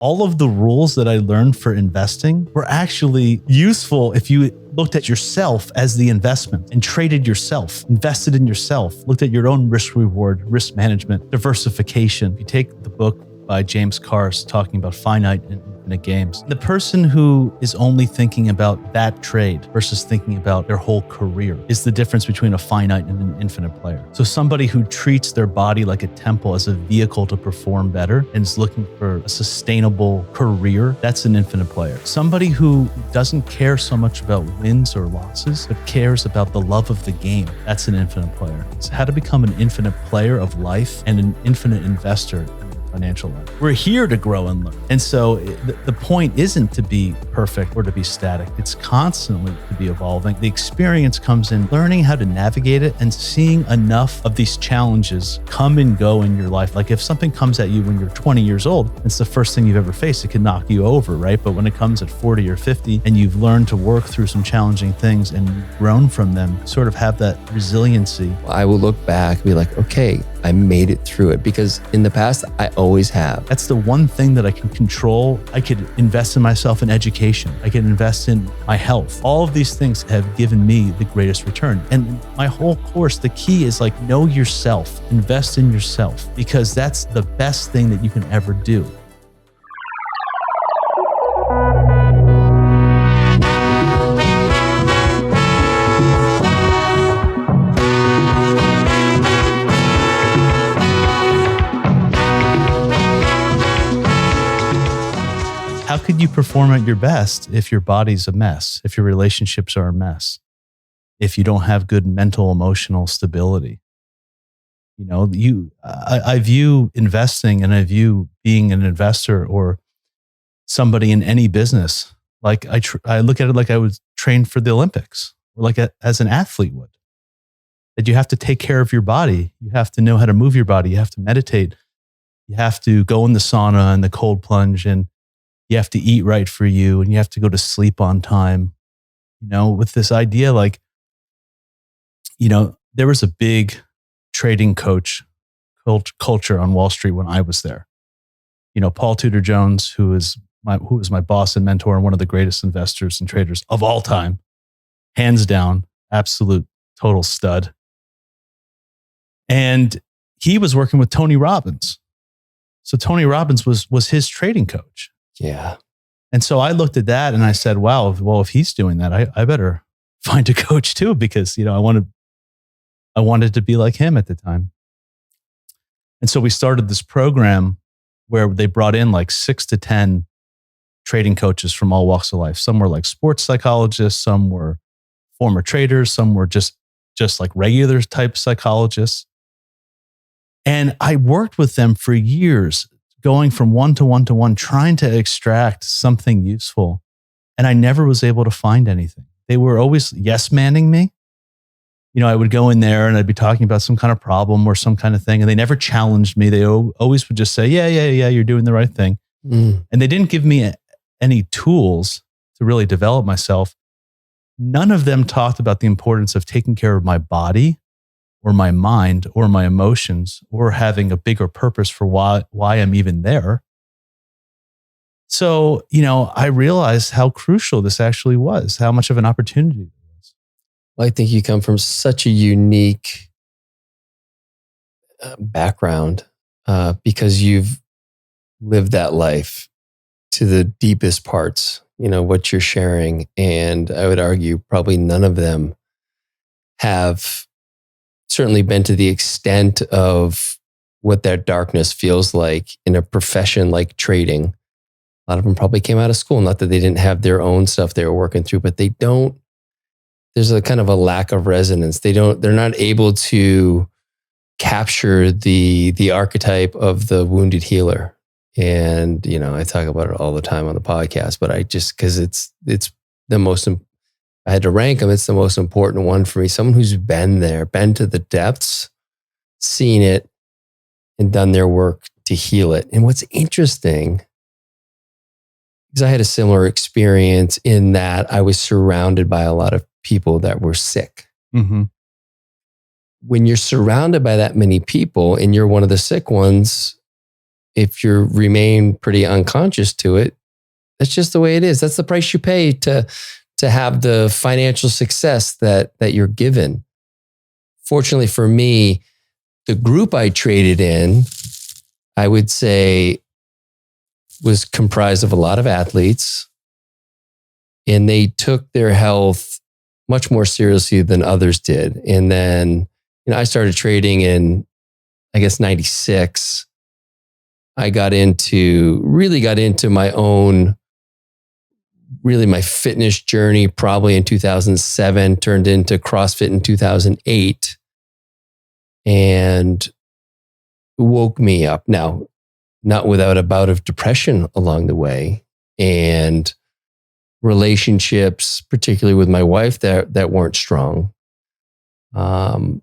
all of the rules that I learned for investing were actually useful if you looked at yourself as the investment and traded yourself, invested in yourself, looked at your own risk reward, risk management, diversification. If you take the book by James Carse talking about finite and infinite games, the person who is only thinking about that trade versus thinking about their whole career is the difference between a finite and an infinite player. So somebody who treats their body like a temple as a vehicle to perform better and is looking for a sustainable career, that's an infinite player. Somebody who doesn't care so much about wins or losses, but cares about the love of the game, that's an infinite player. So how to become an infinite player of life and an infinite investor financial life. We're here to grow and learn. And so the point isn't to be perfect or to be static. It's constantly to be evolving. The experience comes in learning how to navigate it and seeing enough of these challenges come and go in your life. Like if something comes at you when you're 20 years old, it's the first thing you've ever faced. It can knock you over, right? But when it comes at 40 or 50 and you've learned to work through some challenging things and you've grown from them, sort of have that resiliency. I will look back and be like, okay, I made it through it, because in the past, I always have. That's the one thing that I can control. I could invest in myself in education. I could invest in my health. All of these things have given me the greatest return. And my whole course, the key is like, know yourself, invest in yourself, because that's the best thing that you can ever do. How could you perform at your best if your body's a mess, if your relationships are a mess, if you don't have good mental, emotional stability? You know, I view investing and I view being an investor or somebody in any business, like I look at it like I was trained for the Olympics, or like as an athlete would. That you have to take care of your body. You have to know how to move your body. You have to meditate. You have to go in the sauna and the cold plunge, and you have to eat right for you, and you have to go to sleep on time. You know, with this idea, like, you know, there was a big trading coach culture on Wall Street when I was there. You know, Paul Tudor Jones, who was my boss and mentor and one of the greatest investors and traders of all time, hands down, absolute total stud. And he was working with Tony Robbins. So Tony Robbins was his trading coach. Yeah. And so I looked at that and I said, wow, well, if he's doing that, I better find a coach too, because, you know, I wanted to be like him at the time. And so we started this program where they brought in like 6 to 10 trading coaches from all walks of life. Some were like sports psychologists, some were former traders, some were just like regular type psychologists. And I worked with them for years, going from one to one to one, trying to extract something useful. And I never was able to find anything. They were always yes-manning me. You know, I would go in there and I'd be talking about some kind of problem or some kind of thing, and they never challenged me. They always would just say, yeah, you're doing the right thing. And they didn't give me any tools to really develop myself. None of them talked about the importance of taking care of my body or my mind or my emotions or having a bigger purpose for why I'm even there. So, you know, I realized how crucial this actually was, how much of an opportunity it was. Well, I think you come from such a unique background because you've lived that life to the deepest parts, you know, what you're sharing. And I would argue probably none of them have certainly been to the extent of what that darkness feels like in a profession like trading. A lot of them probably came out of school, not that they didn't have their own stuff they were working through, but there's a kind of a lack of resonance. They're not able to capture the archetype of the wounded healer. And, you know, I talk about it all the time on the podcast, but because it's the most, I had to rank them, it's the most important one for me. Someone who's been there, been to the depths, seen it, and done their work to heal it. And what's interesting, because I had a similar experience in that I was surrounded by a lot of people that were sick. Mm-hmm. When you're surrounded by that many people and you're one of the sick ones, if you remain pretty unconscious to it, that's just the way it is. That's the price you pay to have the financial success that you're given. Fortunately for me, the group I traded in, I would say, was comprised of a lot of athletes, and they took their health much more seriously than others did. And then, I started trading in, I guess, 96. I really got into my own, really my fitness journey probably in 2007, turned into CrossFit in 2008, and woke me up. Now, not without a bout of depression along the way, and relationships, particularly with my wife, that weren't strong. But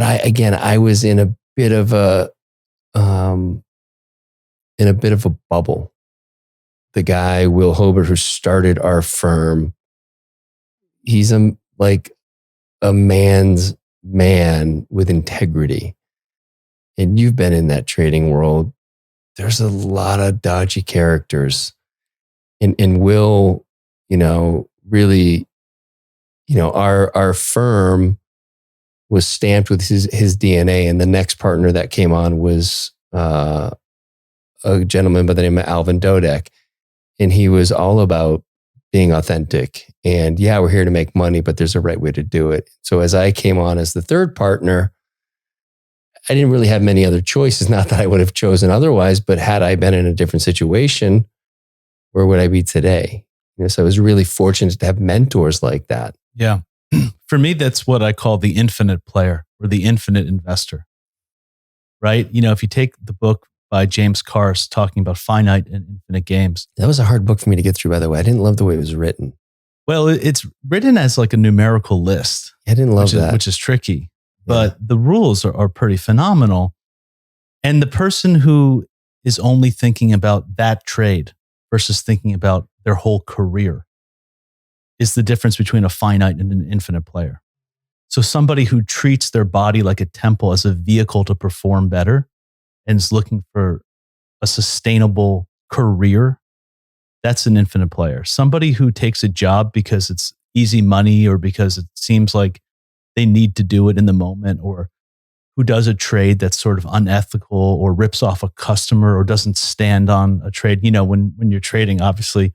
I was in a bit of a bubble. The guy, Will Hobart, who started our firm, he's a man's man with integrity. And you've been in that trading world. There's a lot of dodgy characters. And Will, really, our firm was stamped with his DNA. And the next partner that came on was a gentleman by the name of Alvin Dodek. And he was all about being authentic. And yeah, we're here to make money, but there's a right way to do it. So as I came on as the third partner, I didn't really have many other choices. Not that I would have chosen otherwise, but had I been in a different situation, where would I be today? So I was really fortunate to have mentors like that. Yeah. For me, that's what I call the infinite player or the infinite investor, right? If you take the book by James Carse talking about finite and infinite games. That was a hard book for me to get through, by the way. I didn't love the way it was written. Well, it's written as like a numerical list. I didn't love that. Which is tricky. But the rules are pretty phenomenal. And the person who is only thinking about that trade versus thinking about their whole career is the difference between a finite and an infinite player. So somebody who treats their body like a temple as a vehicle to perform better and is looking for a sustainable career, that's an infinite player. Somebody who takes a job because it's easy money or because it seems like they need to do it in the moment, or who does a trade that's sort of unethical or rips off a customer or doesn't stand on a trade. When you're trading, obviously,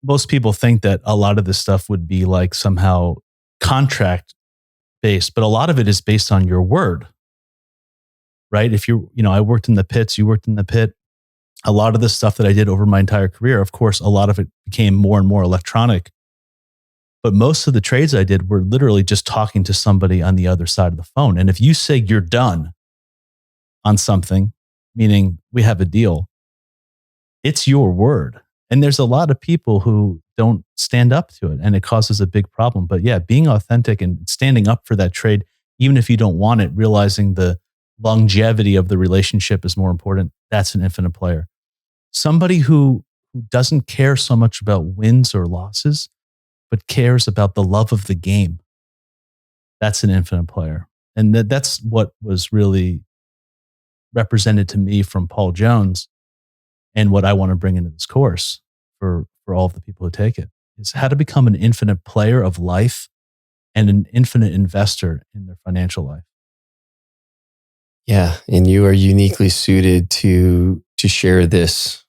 most people think that a lot of this stuff would be like somehow contract based, but a lot of it is based on your word, right? If I worked in the pits, you worked in the pit. A lot of the stuff that I did over my entire career, of course, a lot of it became more and more electronic. But most of the trades I did were literally just talking to somebody on the other side of the phone. And if you say you're done on something, meaning we have a deal, it's your word. And there's a lot of people who don't stand up to it, and it causes a big problem. But yeah, being authentic and standing up for that trade, even if you don't want it, realizing the longevity of the relationship is more important, that's an infinite player. Somebody who doesn't care so much about wins or losses, but cares about the love of the game, that's an infinite player. And that's what was really represented to me from Paul Jones, and what I want to bring into this course for all of the people who take it, is how to become an infinite player of life and an infinite investor in their financial life. Yeah, and you are uniquely suited to share this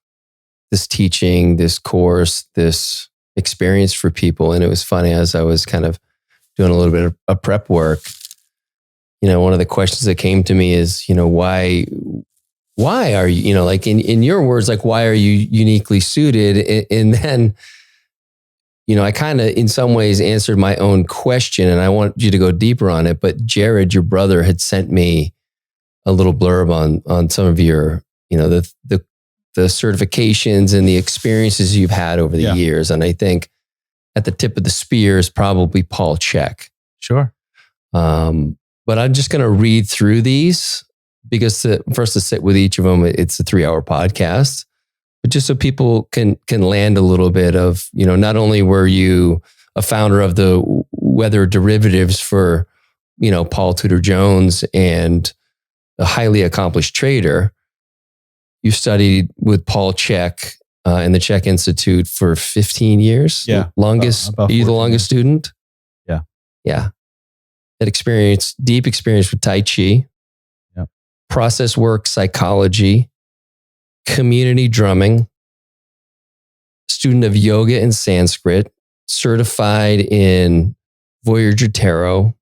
teaching, this course, this experience for people. And it was funny, as I was kind of doing a little bit of prep work, one of the questions that came to me is, why are you, like in your words, like, why are you uniquely suited? And then, I kind of in some ways answered my own question, and I want you to go deeper on it. But Jared, your brother, had sent me a little blurb on some of your, the certifications and the experiences you've had over the years. And I think at the tip of the spear is probably Paul Chek. Sure. But I'm just going to read through these, because for us to sit with each of them, it's a 3-hour podcast, but just so people can land a little bit of, not only were you a founder of the weather derivatives for, Paul Tudor Jones and a highly accomplished trader. You studied with Paul Chek in the Chek Institute for 15 years. Yeah. Longest, about are you the 14 longest years. student? Yeah. Yeah. That experience, deep experience with Tai Chi, Yep. process work, psychology, community drumming, student of yoga and Sanskrit, certified in Voyager Tarot,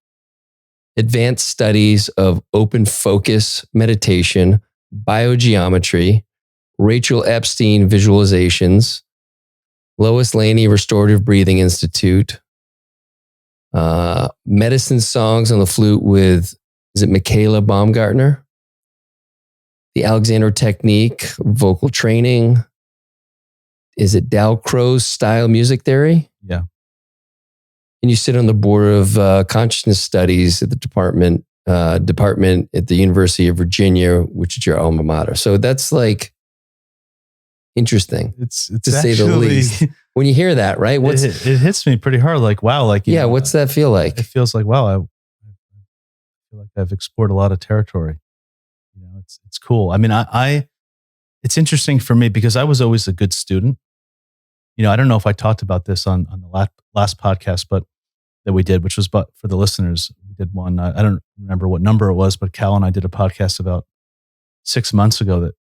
advanced studies of open focus meditation, biogeometry, Rachel Epstein visualizations, Lois Laney Restorative Breathing Institute, medicine songs on the flute with, is it Michaela Baumgartner? The Alexander Technique, vocal training. Is it Dalcroze style music theory? Yeah. And you sit on the board of consciousness studies at the department at the University of Virginia, which is your alma mater. So that's like interesting. It's to say the least. When you hear that, right? It hits me pretty hard. Like, wow. Like, you know, what's that feel like? It feels like, wow, I feel like I've explored a lot of territory. You know, it's cool. I mean, it's interesting for me because I was always a good student. You know, I don't know if I talked about this on the last podcast, but that we did, which was but for the listeners, we did one. I don't remember what number it was, but Cal and I did a podcast about 6 months ago that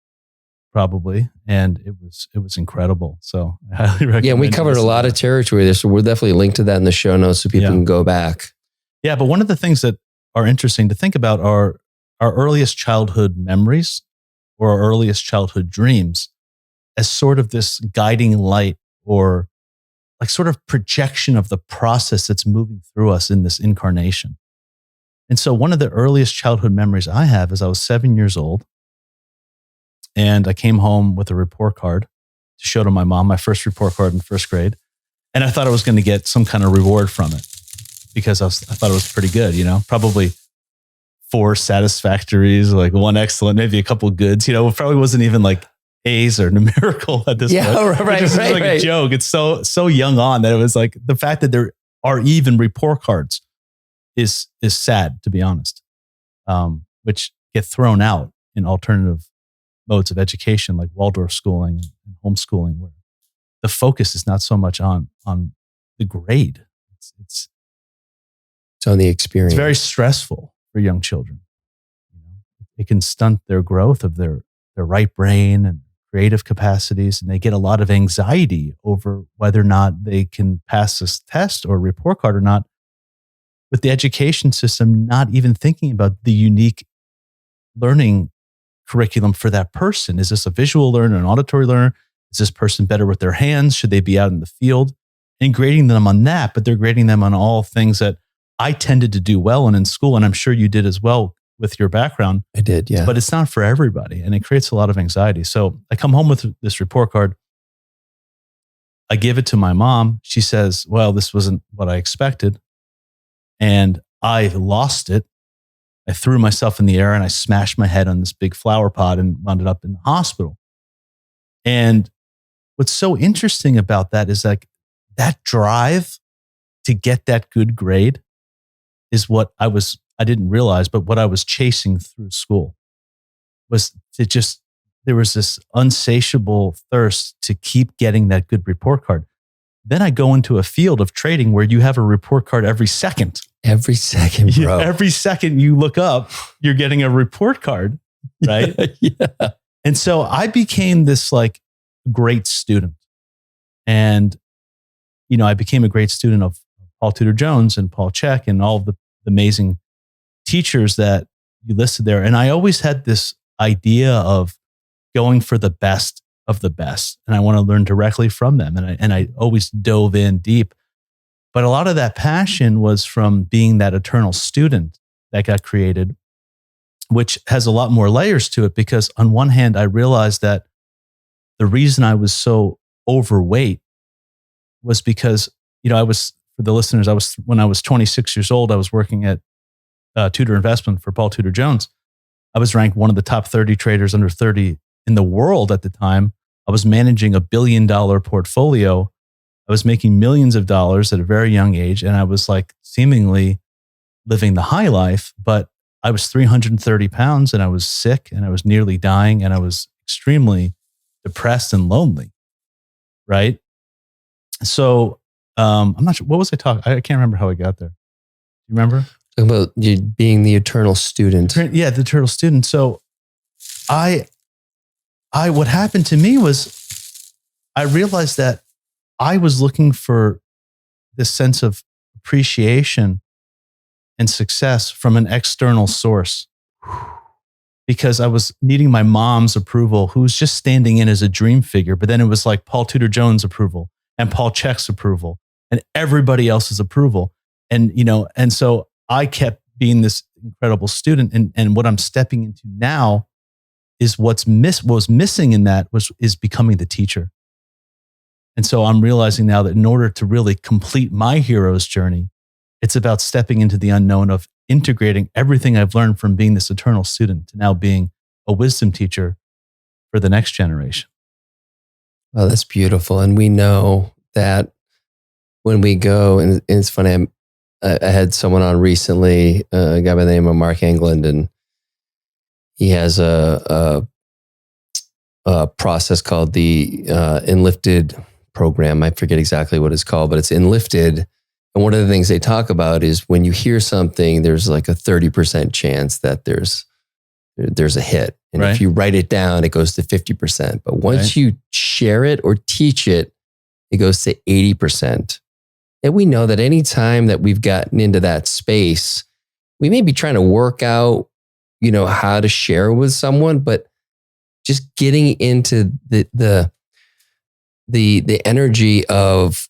probably, and it was incredible. So I highly recommend. Yeah, we covered a lot of territory there, so we'll definitely link to that in the show notes so people can go back. Yeah, but one of the things that are interesting to think about are our earliest childhood memories or our earliest childhood dreams as sort of this guiding light or like sort of projection of the process that's moving through us in this incarnation. And so one of the earliest childhood memories I have is I was 7 years old and I came home with a report card to show to my mom, my first report card in first grade. And I thought I was going to get some kind of reward from it because I thought it was pretty good, you know, probably 4 satisfactories, like 1 excellent, maybe a couple goods, you know, it probably wasn't even like A's or numerical at this point. Right, It's like a joke. It's so young on that it was like the fact that there are even report cards is sad, to be honest, which get thrown out in alternative modes of education like Waldorf schooling and homeschooling, where the focus is not so much on the grade. It's on the experience. It's very stressful for young children. You know, it can stunt their growth of their right brain and creative capacities, and they get a lot of anxiety over whether or not they can pass this test or report card or not, with the education system not even thinking about the unique learning curriculum for that person. Is this a visual learner, an auditory learner? Is this person better with their hands? Should they be out in the field? And grading them on that, but they're grading them on all things that I tended to do well in school, and I'm sure you did as well with your background. I did, yeah. But it's not for everybody, and it creates a lot of anxiety. So I come home with this report card. I give it to my mom. She says, well, this wasn't what I expected. And I lost it. I threw myself in the air and I smashed my head on this big flower pot and wound up in the hospital. And what's so interesting about that is like that drive to get that good grade is what I didn't realize, but what I was chasing through school was to just, there was this unsatiable thirst to keep getting that good report card. Then I go into a field of trading where you have a report card every second. Every second, bro. Every second you look up, you're getting a report card, right? Yeah. And so I became this like great student. And, you know, I became a great student of Paul Tudor Jones and Paul Chek and all of the amazing teachers that you listed there. And I always had this idea of going for the best of the best. And I want to learn directly from them. And I always dove in deep. But a lot of that passion was from being that eternal student that got created, which has a lot more layers to it, because on one hand, I realized that the reason I was so overweight was because, you know, I was, for the listeners, when I was 26 years old, I was working at Tudor Investment for Paul Tudor Jones. I was ranked one of the top 30 traders under 30 in the world at the time. I was managing $1 billion portfolio. I was making millions of dollars at a very young age. And I was like seemingly living the high life, but I was 330 pounds and I was sick and I was nearly dying and I was extremely depressed and lonely. Right. So I'm not sure. What was I talking? I can't remember how I got there. You remember? About you being the eternal student. Yeah, the eternal student. So what happened to me was I realized that I was looking for this sense of appreciation and success from an external source because I was needing my mom's approval, who was just standing in as a dream figure. But then it was like Paul Tudor Jones' approval and Paul Chek's approval and everybody else's approval. And, and so I kept being this incredible student. And what I'm stepping into now is what was missing in that is becoming the teacher. And so I'm realizing now that in order to really complete my hero's journey, it's about stepping into the unknown of integrating everything I've learned from being this eternal student to now being a wisdom teacher for the next generation. Oh, that's beautiful. And we know that when we go, and it's funny, I had someone on recently, a guy by the name of Mark England, and he has a process called the Enlifted program. I forget exactly what it's called, but it's Enlifted. And one of the things they talk about is when you hear something, there's like a 30% chance that there's a hit. And if you write it down, it goes to 50%. But once you share it or teach it, it goes to 80%. And we know that any time that we've gotten into that space, we may be trying to work out, how to share with someone, but just getting into the energy of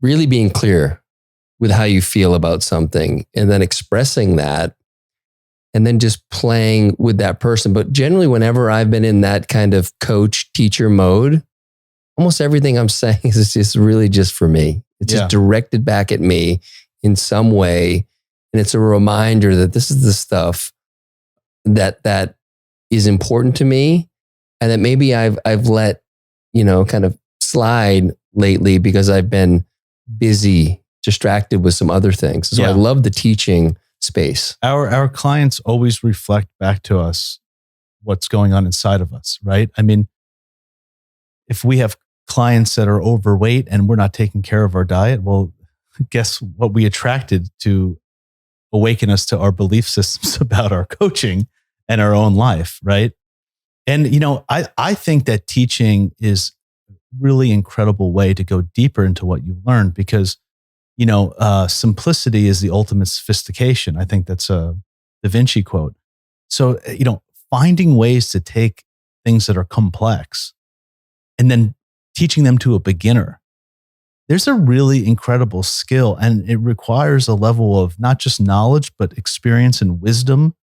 really being clear with how you feel about something and then expressing that and then just playing with that person. But generally, whenever I've been in that kind of coach teacher mode, almost everything I'm saying is just really just for me. It's just directed back at me in some way. And it's a reminder that this is the stuff that is important to me and that maybe I've let, kind of slide lately because I've been busy, distracted with some other things. So I love the teaching space. Our clients always reflect back to us what's going on inside of us, right? I mean, if we have clients that are overweight and we're not taking care of our diet, well, guess what we attracted to awaken us to our belief systems about our coaching and our own life, right? And, I think that teaching is a really incredible way to go deeper into what you've learned because, simplicity is the ultimate sophistication. I think that's a Da Vinci quote. So, finding ways to take things that are complex and then teaching them to a beginner, there's a really incredible skill, and it requires a level of not just knowledge, but experience and wisdom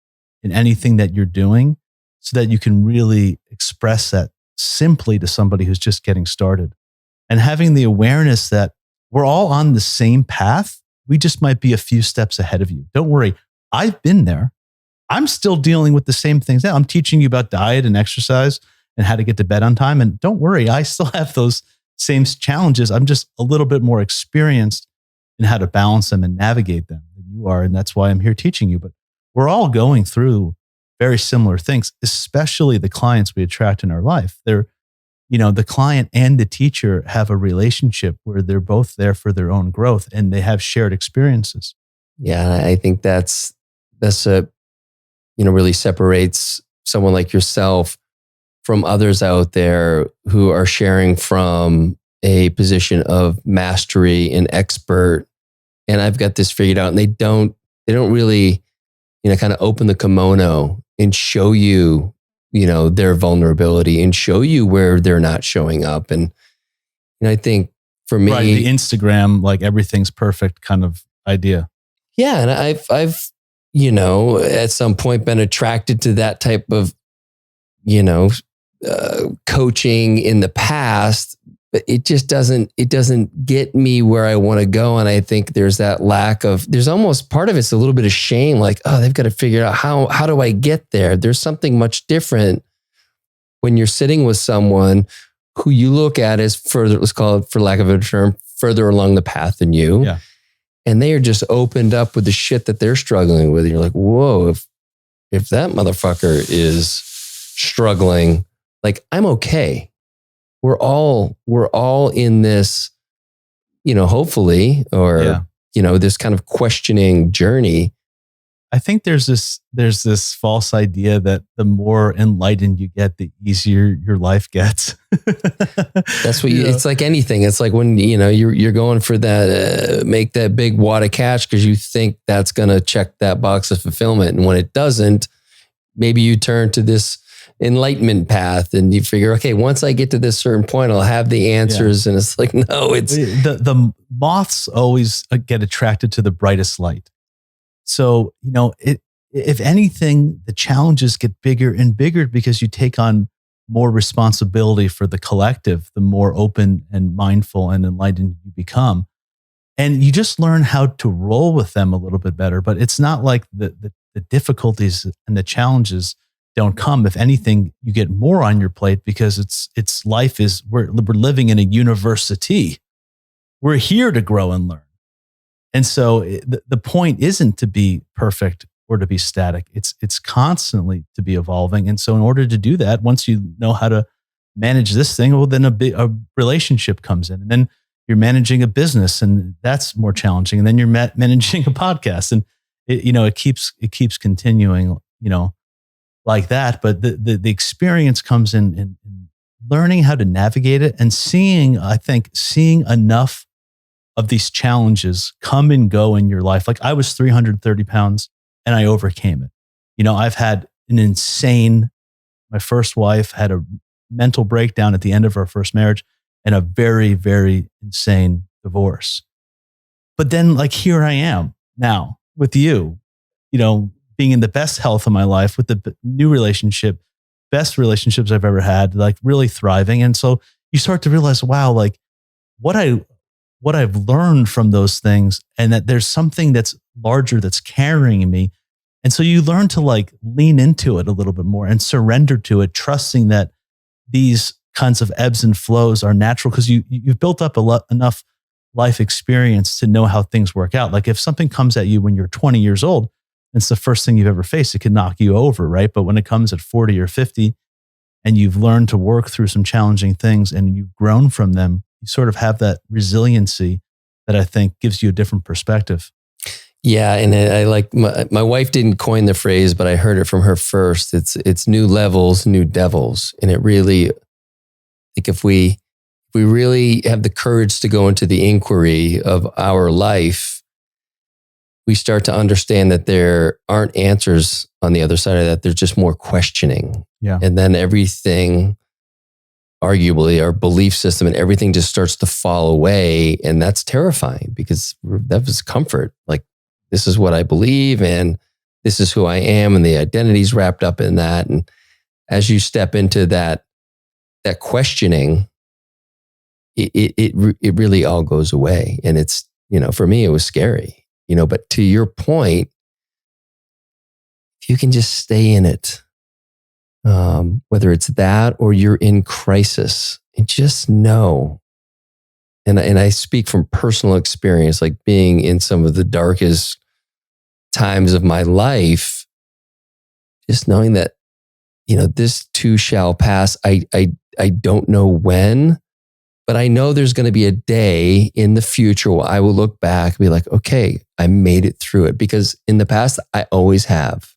in anything that you're doing so that you can really express that simply to somebody who's just getting started. And having the awareness that we're all on the same path. We just might be a few steps ahead of you. Don't worry. I've been there. I'm still dealing with the same things now. I'm teaching you about diet and exercise and how to get to bed on time. And don't worry, I still have those same challenges. I'm just a little bit more experienced in how to balance them and navigate them than you are. And that's why I'm here teaching you. But we're all going through very similar things, especially the clients we attract in our life. They're, the client and the teacher have a relationship where they're both there for their own growth and they have shared experiences. Yeah, I think that's really separates someone like yourself from others out there who are sharing from a position of mastery and expert. And I've got this figured out, and they don't really, kind of open the kimono and show you, their vulnerability and show you where they're not showing up. And I think for me, the Instagram, like everything's perfect kind of idea. Yeah. And I've, at some point been attracted to that type of, coaching in the past, but it just doesn't get me where I want to go. And I think there's that there's almost part of it's a little bit of shame. Like, oh, they've got to figure out how do I get there? There's something much different when you're sitting with someone who you look at as further, let's call it, for lack of a term, further along the path than you. Yeah. and they are just opened up with the shit that they're struggling with. And you're like, whoa, if that motherfucker is struggling, like, I'm okay. We're all in this, hopefully, or, this kind of questioning journey. I think there's this false idea that the more enlightened you get, the easier your life gets. That's what it's like anything. It's like when, you're going for that, make that big wad of cash because you think that's going to check that box of fulfillment. And when it doesn't, maybe you turn to this enlightenment path and you figure, okay, once I get to this certain point, I'll have the answers. And it's like, no, it's the moths always get attracted to the brightest light. So, if anything, the challenges get bigger and bigger because you take on more responsibility for the collective, the more open and mindful and enlightened you become. And you just learn how to roll with them a little bit better. But it's not like the difficulties and the challenges don't come. If anything, you get more on your plate because it's life is, we're living in a university. We're here to grow and learn. And so the point isn't to be perfect or to be static. It's constantly to be evolving. And so in order to do that, once you know how to manage this thing, well, then a relationship comes in, and then you're managing a business, and that's more challenging. And then you're managing a podcast, and it keeps continuing, like that. But the experience comes in learning how to navigate it and seeing enough of these challenges come and go in your life. Like I was 330 pounds and I overcame it. I've had my first wife had a mental breakdown at the end of our first marriage and a very, very insane divorce. But then here I am now with you, being in the best health of my life with the new relationship, best relationships I've ever had, really thriving. And so you start to realize, wow, what I've learned from those things, and that there's something that's larger that's carrying me. And so you learn to lean into it a little bit more and surrender to it, trusting that these kinds of ebbs and flows are natural because you've built up enough life experience to know how things work out. Like if something comes at you when you're 20 years old, it's the first thing you've ever faced, it can knock you over, right? But when it comes at 40 or 50 and you've learned to work through some challenging things and you've grown from them, you sort of have that resiliency that I think gives you a different perspective. Yeah. And I like, my wife didn't coin the phrase, but I heard it from her first. It's new levels, new devils. And it really, if we really have the courage to go into the inquiry of our life, we start to understand that there aren't answers on the other side of that. There's just more questioning. Yeah. And then everything, arguably our belief system and everything just starts to fall away. And that's terrifying because that was comfort. Like, this is what I believe and this is who I am. And the identity's wrapped up in that. And as you step into that questioning, it really all goes away. And it's, for me, it was scary, but to your point, if you can just stay in it, whether it's that or you're in crisis, and just know, and I speak from personal experience, like being in some of the darkest times of my life, just knowing that, this too shall pass. I don't know when, but I know there's going to be a day in the future where I will look back and be like, okay, I made it through it, because in the past, I always have.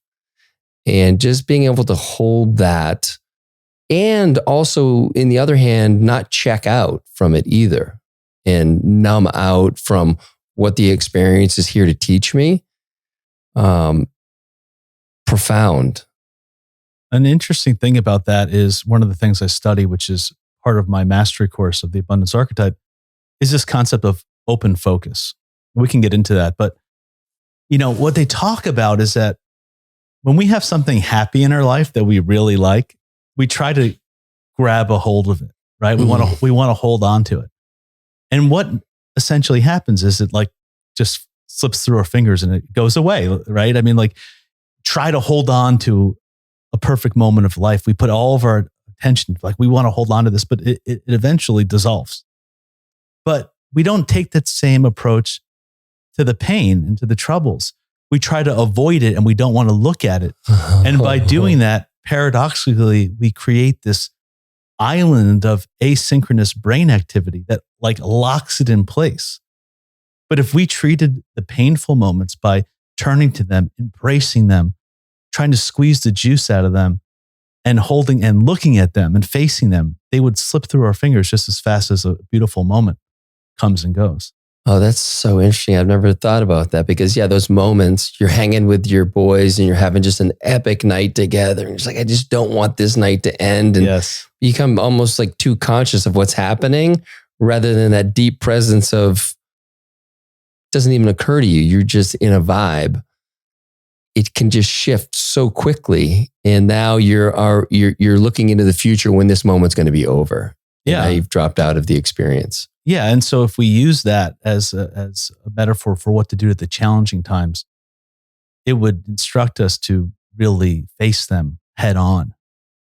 And just being able to hold that, and also, in the other hand, not check out from it either and numb out from what the experience is here to teach me. Profound. An interesting thing about that is one of the things I study, which is part of my mastery course of the Abundance Archetype, is this concept of open focus. We can get into that, but what they talk about is that when we have something happy in our life that we really like, we try to grab a hold of it, right? We want to hold on to it. And what essentially happens is it just slips through our fingers and it goes away, right? I mean, try to hold on to a perfect moment of life. We put all of our attention, we want to hold on to this, but it eventually dissolves. But we don't take that same approach to the pain and to the troubles. We try to avoid it and we don't want to look at it. And by doing that, paradoxically, we create this island of asynchronous brain activity that like locks it in place. But if we treated the painful moments by turning to them, embracing them, trying to squeeze the juice out of them, and holding and looking at them and facing them, they would slip through our fingers just as fast as a beautiful moment comes and goes. Oh, that's so interesting. I've never thought about that because, yeah, those moments you're hanging with your boys and you're having just an epic night together. And it's like, I just don't want this night to end. And yes, you become almost like too conscious of what's happening rather than that deep presence of, doesn't even occur to you. You're just in a vibe. It can just shift so quickly. And now you're looking into the future when this moment's going to be over. Yeah. Now you've dropped out of the experience. Yeah. And so if we use that as a metaphor for what to do at the challenging times, it would instruct us to really face them head on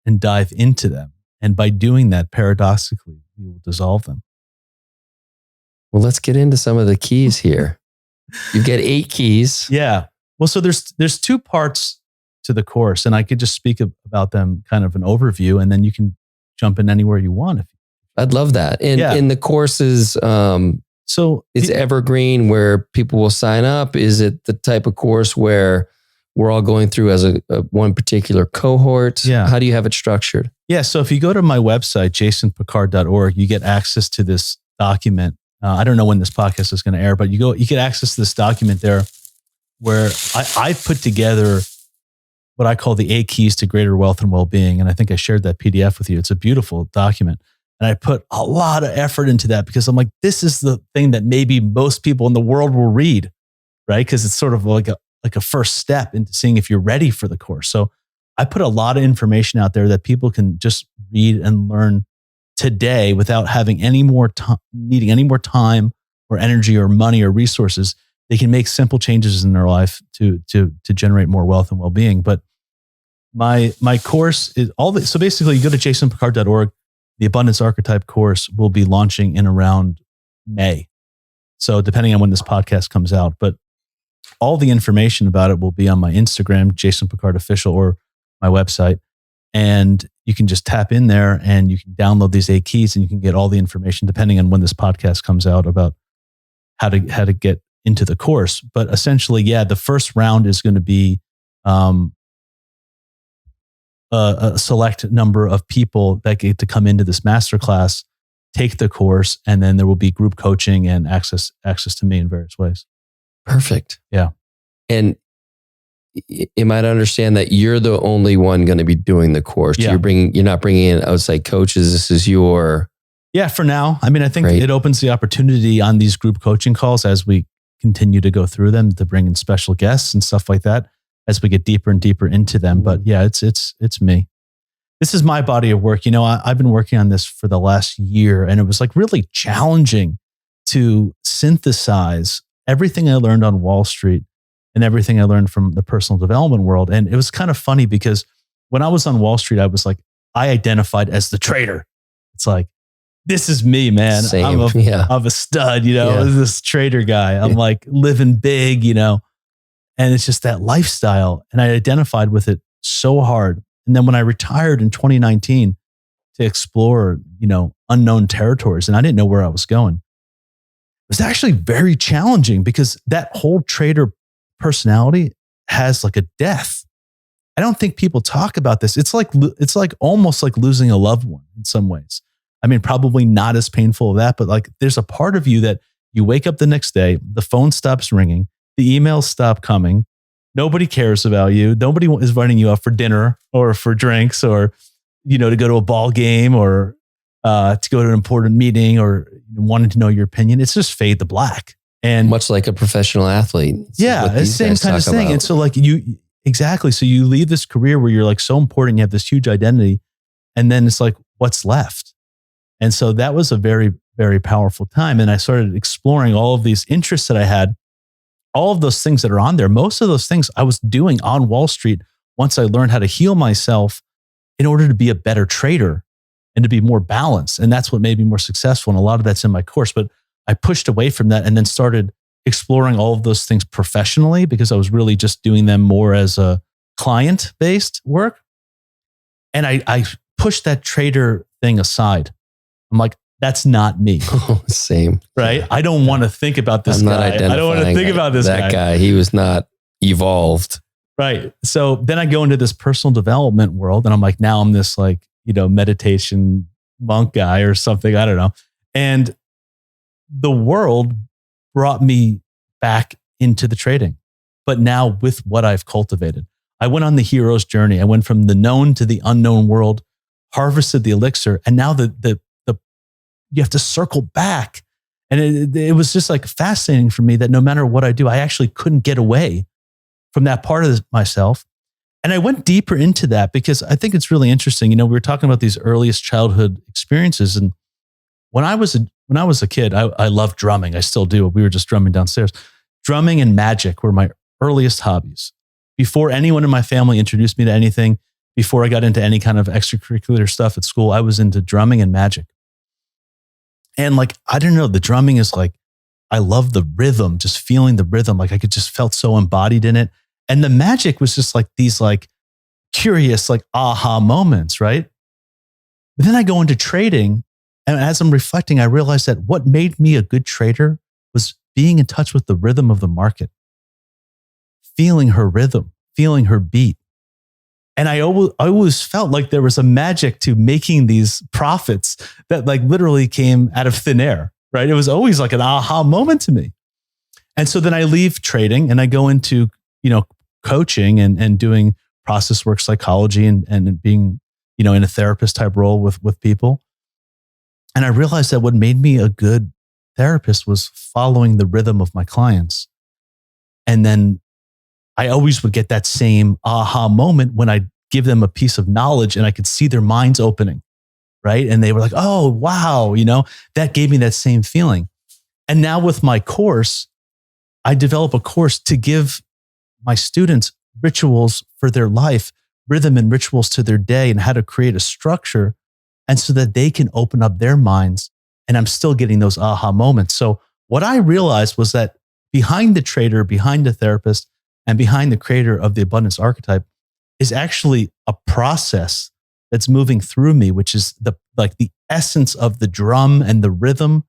and dive into them. And by doing that, paradoxically, we will dissolve them. Well, let's get into some of the keys here. You've got 8 keys. Yeah. Well, so there's 2 parts to the course, and I could just speak about them kind of an overview, and then you can jump in anywhere you want. I'd love that. And in the courses, so it's evergreen where people will sign up. Is it the type of course where we're all going through as a one particular cohort? Yeah. How do you have it structured? Yeah. So if you go to my website, jasonpickard.org, you get access to this document. I don't know when this podcast is going to air, but you get access to this document there where I put together what I call the 8 keys to greater wealth and well-being. And I think I shared that PDF with you. It's a beautiful document. And I put a lot of effort into that because I'm like, this is the thing that maybe most people in the world will read, right? Because it's sort of like a first step into seeing if you're ready for the course. So I put a lot of information out there that people can just read and learn today without having needing any more time or energy or money or resources. They can make simple changes in their life to generate more wealth and well-being. But my course is so basically you go to jasonpickard.org. The Abundance Archetype course will be launching in around May. So depending on when this podcast comes out, but all the information about it will be on my Instagram, Jason Pickard Official, or my website. And you can just tap in there and you can download these 8 keys and you can get all the information depending on when this podcast comes out about how to get into the course. But essentially, yeah, the first round is going to be a select number of people that get to come into this masterclass, take the course, and then there will be group coaching and access to me in various ways. Perfect. Yeah. And you might understand that you're the only one going to be doing the course. Yeah. You're not bringing in outside coaches. This is your... Yeah, for now. I mean, I think it opens the opportunity on these group coaching calls as we continue to go through them to bring in special guests and stuff like that as we get deeper and deeper into them. But yeah, it's me. This is my body of work. You know, I've been working on this for the last year, and it was like really challenging to synthesize everything I learned on Wall Street and everything I learned from the personal development world. And it was kind of funny because when I was on Wall Street, I was like, I identified as the trader. It's like, this is me, man. Same. I'm a stud, you know, this trader guy. I'm like living big, you know, and it's just that lifestyle. And I identified with it so hard. And then when I retired in 2019 to explore, you know, unknown territories, and I didn't know where I was going, it was actually very challenging because that whole trader personality has like a death. I don't think people talk about this. It's like almost like losing a loved one in some ways. I mean, probably not as painful as that, but like there's a part of you that you wake up the next day, the phone stops ringing, the emails stop coming, nobody cares about you, nobody is inviting you out for dinner or for drinks or, you know, to go to a ball game or to go to an important meeting or wanting to know your opinion. It's just fade to black. And much like a professional athlete. Yeah, it's the same kind of thing. And so like exactly. So you leave this career where you're like so important, you have this huge identity, and then it's like, what's left? And so that was a very, very powerful time. And I started exploring all of these interests that I had, all of those things that are on there. Most of those things I was doing on Wall Street once I learned how to heal myself in order to be a better trader and to be more balanced. And that's what made me more successful. And a lot of that's in my course, but I pushed away from that and then started exploring all of those things professionally because I was really just doing them more as a client-based work. And I pushed that trader thing aside. I'm like, that's not me. Same. Right? I don't want to think about this guy. I don't want to think about this that guy. He was not evolved. Right. So then I go into this personal development world and I'm like, now I'm this like, meditation monk guy or something. I don't know. And the world brought me back into the trading, but now with what I've cultivated. I went on the hero's journey. I went from the known to the unknown world, harvested the elixir, and now the you have to circle back. And it was just like fascinating for me that no matter what I do, I actually couldn't get away from that part of myself. And I went deeper into that because I think it's really interesting. We were talking about these earliest childhood experiences. And when I was a kid, I loved drumming. I still do. We were just drumming downstairs. Drumming and magic were my earliest hobbies. Before anyone in my family introduced me to anything, before I got into any kind of extracurricular stuff at school, I was into drumming and magic. And like, I don't know, the drumming is like, I love the rhythm, just feeling the rhythm. Like I could just felt so embodied in it. And the magic was just like these like curious, like aha moments, right? But then I go into trading. And as I'm reflecting, I realized that what made me a good trader was being in touch with the rhythm of the market, feeling her rhythm, feeling her beat. And I always felt like there was a magic to making these profits that like literally came out of thin air, right? It was always like an aha moment to me. And so then I leave trading and I go into, coaching and doing process work psychology and being, in a therapist type role with people. And I realized that what made me a good therapist was following the rhythm of my clients. And then I always would get that same aha moment when I give them a piece of knowledge and I could see their minds opening, right? And they were like, oh, wow, that gave me that same feeling. And now with my course, I develop a course to give my students rituals for their life, rhythm and rituals to their day, and how to create a structure, and so that they can open up their minds. And I'm still getting those aha moments. So what I realized was that behind the trader, behind the therapist, and behind the creator of the Abundance Archetype is actually a process that's moving through me, which is the essence of the drum and the rhythm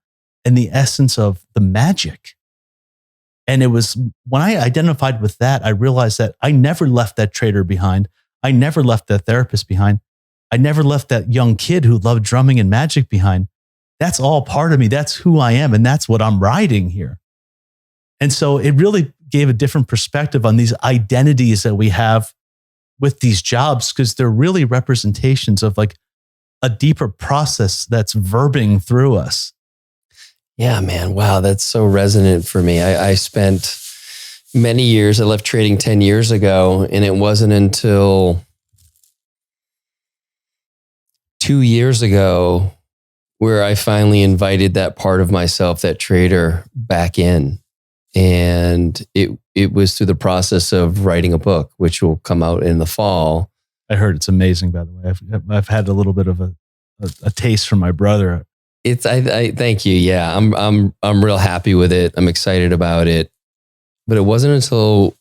and the essence of the magic. And it was when I identified with that, I realized that I never left that trader behind. I never left that therapist behind. I never left that young kid who loved drumming and magic behind. That's all part of me. That's who I am. And that's what I'm riding here. And so it really gave a different perspective on these identities that we have with these jobs, because they're really representations of like a deeper process that's verbing through us. Yeah, man. Wow. That's so resonant for me. I spent many years, I left trading 10 years ago, and it wasn't until 2 years ago where I finally invited that part of myself, that trader, back in. And it was through the process of writing a book, which will come out in the fall. I heard it's amazing, by the way. I've had a little bit of a taste from my brother. I thank you. Yeah, I'm real happy with it. I'm excited about it. But it wasn't until,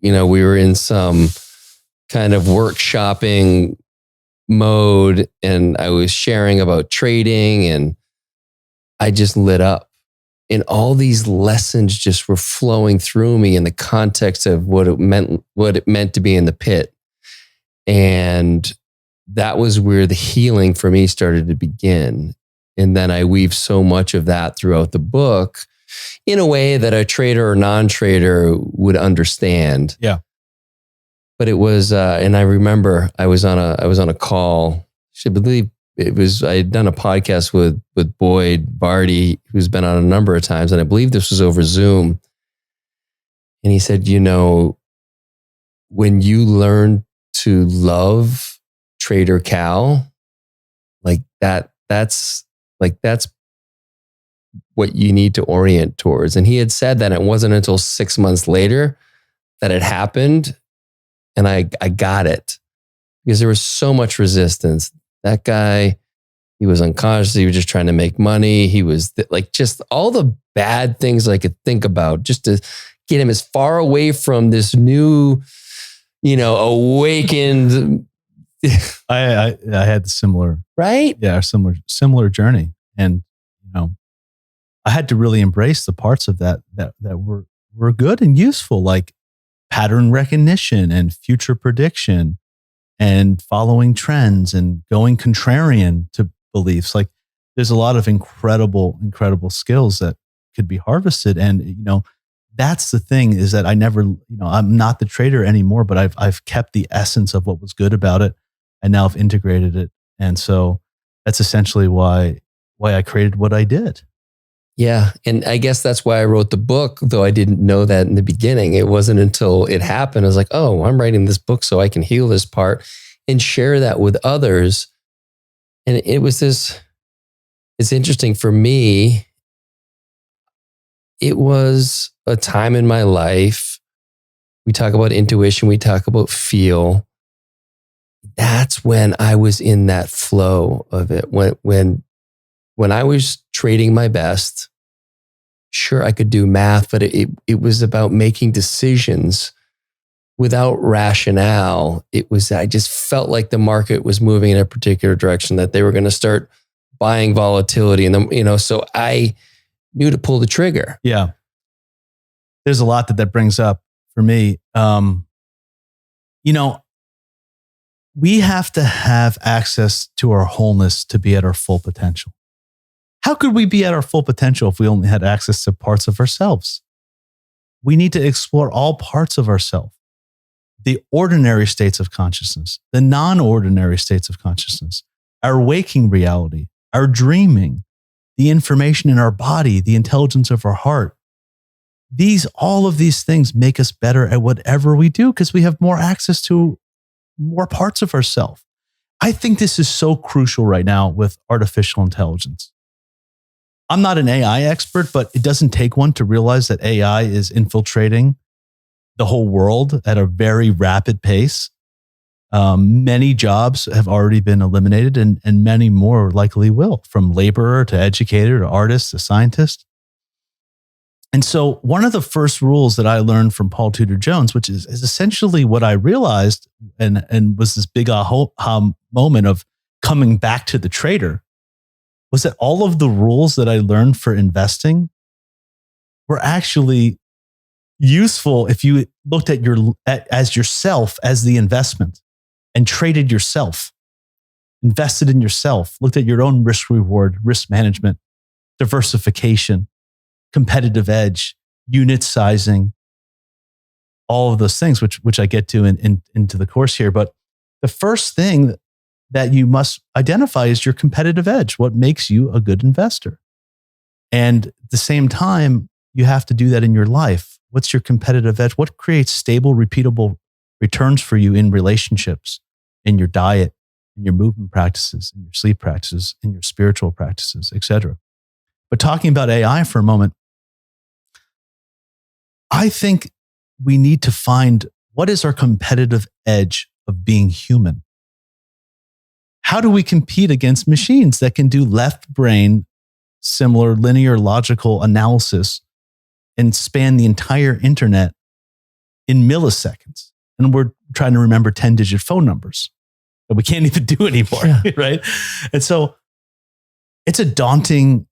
we were in some kind of workshopping mode and I was sharing about trading and I just lit up. And all these lessons just were flowing through me in the context of what it meant to be in the pit. And that was where the healing for me started to begin. And then I weave so much of that throughout the book in a way that a trader or non-trader would understand. Yeah. But it was, and I remember I was on a call. I believe I had done a podcast with Boyd Vardy, who's been on a number of times, and I believe this was over Zoom. And he said, when you learn to love Trader Cal, that's what you need to orient towards. And he had said that it wasn't until 6 months later that it happened. And I got it because there was so much resistance. That guy He was unconscious. He was just trying to make money. He was like just all the bad things I could think about just to get him as far away from this new, awakened. I had the similar, right? Yeah, similar journey. And, I had to really embrace the parts of that were good and useful, like pattern recognition and future prediction and following trends and going contrarian to beliefs. Like there's a lot of incredible skills that could be harvested. And, that's the thing, is that I never, I'm not the trader anymore, but I've kept the essence of what was good about it. And now I've integrated it. And so that's essentially why I created what I did. Yeah. And I guess that's why I wrote the book, though I didn't know that in the beginning. It wasn't until it happened. I was like, oh, I'm writing this book so I can heal this part and share that with others. And it was it's interesting for me. It was a time in my life. We talk about intuition. We talk about feel. That's when I was in that flow of it. When I was trading my best, sure, I could do math, but it was about making decisions without rationale. I just felt like the market was moving in a particular direction, that they were going to start buying volatility. And then, so I knew to pull the trigger. Yeah. There's a lot that brings up for me. We have to have access to our wholeness to be at our full potential. How could we be at our full potential if we only had access to parts of ourselves? We need to explore all parts of ourselves, the ordinary states of consciousness, the non-ordinary states of consciousness, our waking reality, our dreaming, the information in our body, the intelligence of our heart. All of these things make us better at whatever we do because we have more access to more parts of ourselves. I think this is so crucial right now with artificial intelligence. I'm not an AI expert, but it doesn't take one to realize that AI is infiltrating the whole world at a very rapid pace. Many jobs have already been eliminated and many more likely will, from laborer to educator to artist to scientist. And so one of the first rules that I learned from Paul Tudor Jones, which is essentially what I realized and was this big aha moment of coming back to the trader, was that all of the rules that I learned for investing were actually useful if you looked at as yourself as the investment and traded yourself, invested in yourself, looked at your own risk reward, risk management, diversification, competitive edge, unit sizing, all of those things, which I get to into the course here. But the first thing that you must identify is your competitive edge, what makes you a good investor. And at the same time, you have to do that in your life. What's your competitive edge? What creates stable, repeatable returns for you in relationships, in your diet, in your movement practices, in your sleep practices, in your spiritual practices, etc. But talking about AI for a moment, I think we need to find what is our competitive edge of being human. How do we compete against machines that can do left brain, similar linear logical analysis and span the entire internet in milliseconds? And we're trying to remember 10-digit phone numbers that we can't even do anymore, right? And so it's a daunting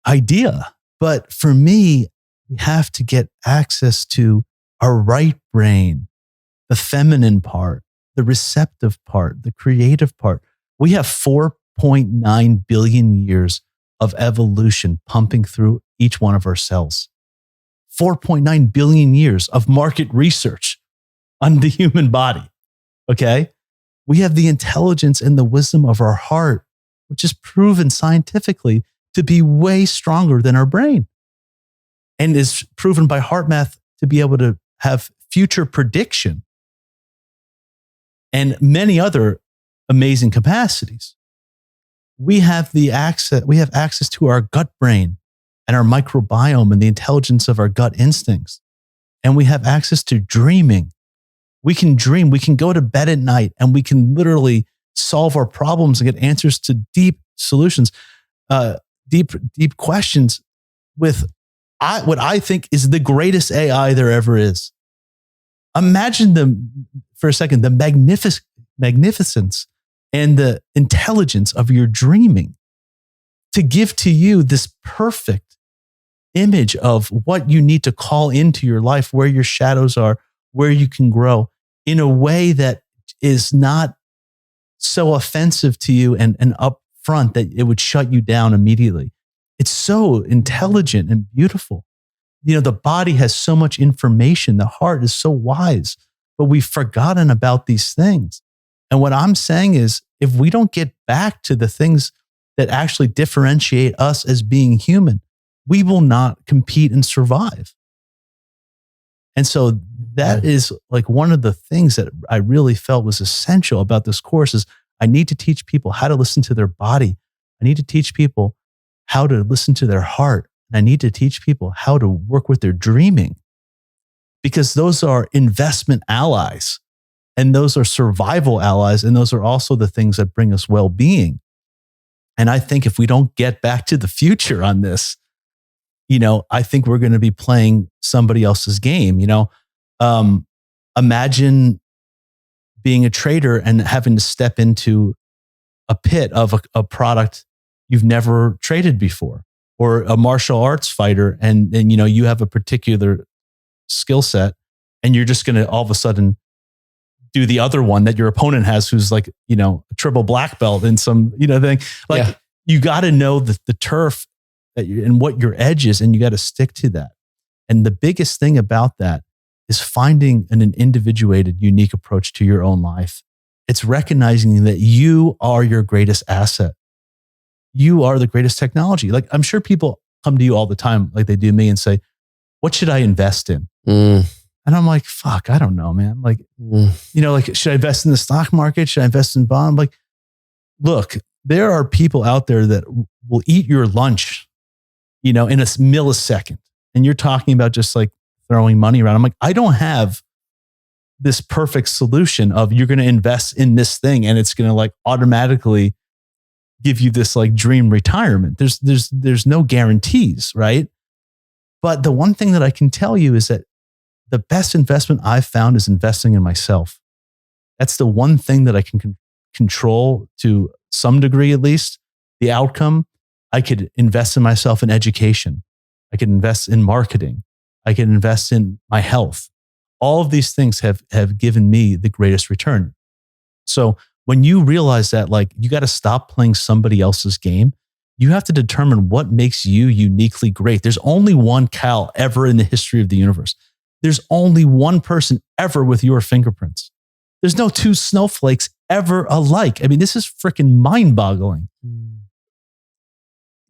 idea. But for me, we have to get access to our right brain, the feminine part, the receptive part, the creative part. We have 4.9 billion years of evolution pumping through each one of our cells. 4.9 billion years of market research on the human body. Okay? We have the intelligence and the wisdom of our heart, which is proven scientifically to be way stronger than our brain, and is proven by heart math to be able to have future prediction and many other amazing capacities. We have access to our gut brain and our microbiome and the intelligence of our gut instincts. And we have access to dreaming. We can dream. We can go to bed at night and we can literally solve our problems and get answers to deep solutions, deep questions with what I think is the greatest AI there ever is. Imagine for a second, the magnificence and the intelligence of your dreaming to give to you this perfect image of what you need to call into your life, where your shadows are, where you can grow in a way that is not so offensive to you and upfront that it would shut you down immediately. It's so intelligent and beautiful. The body has so much information. The heart is so wise, but we've forgotten about these things. And what I'm saying is, if we don't get back to the things that actually differentiate us as being human, we will not compete and survive. And so that is like one of the things that I really felt was essential about this course is I need to teach people how to listen to their body. I need to teach people how to listen to their heart. And I need to teach people how to work with their dreaming, because those are investment allies and those are survival allies. And those are also the things that bring us well-being. And I think if we don't get back to the future on this, I think we're going to be playing somebody else's game. Imagine being a trader and having to step into a pit of a product you've never traded before, or a martial arts fighter. And you have a particular skill set and you're just going to all of a sudden do the other one that your opponent has, who's like, a triple black belt in some, thing. Like, you got to know the turf and what your edge is, and you got to stick to that. And the biggest thing about that is finding an individuated, unique approach to your own life. It's recognizing that you are your greatest asset. You are the greatest technology. Like, I'm sure people come to you all the time, like they do me, and say, what should I invest in? And I'm like, fuck, I don't know, man. Like, like, should I invest in the stock market? Should I invest in bond? Like, look, there are people out there that will eat your lunch, in a millisecond. And you're talking about just like throwing money around. I'm like, I don't have this perfect solution of you're going to invest in this thing and it's going to like automatically give you this like dream retirement. There's no guarantees, right? But the one thing that I can tell you is that the best investment I've found is investing in myself. That's the one thing that I can control to some degree, at least. The outcome, I could invest in myself in education. I could invest in marketing. I could invest in my health. All of these things have given me the greatest return. So when you realize that, like, you got to stop playing somebody else's game, you have to determine what makes you uniquely great. There's only one Cal ever in the history of the universe. There's only one person ever with your fingerprints. There's no two snowflakes ever alike. I mean, this is freaking mind-boggling.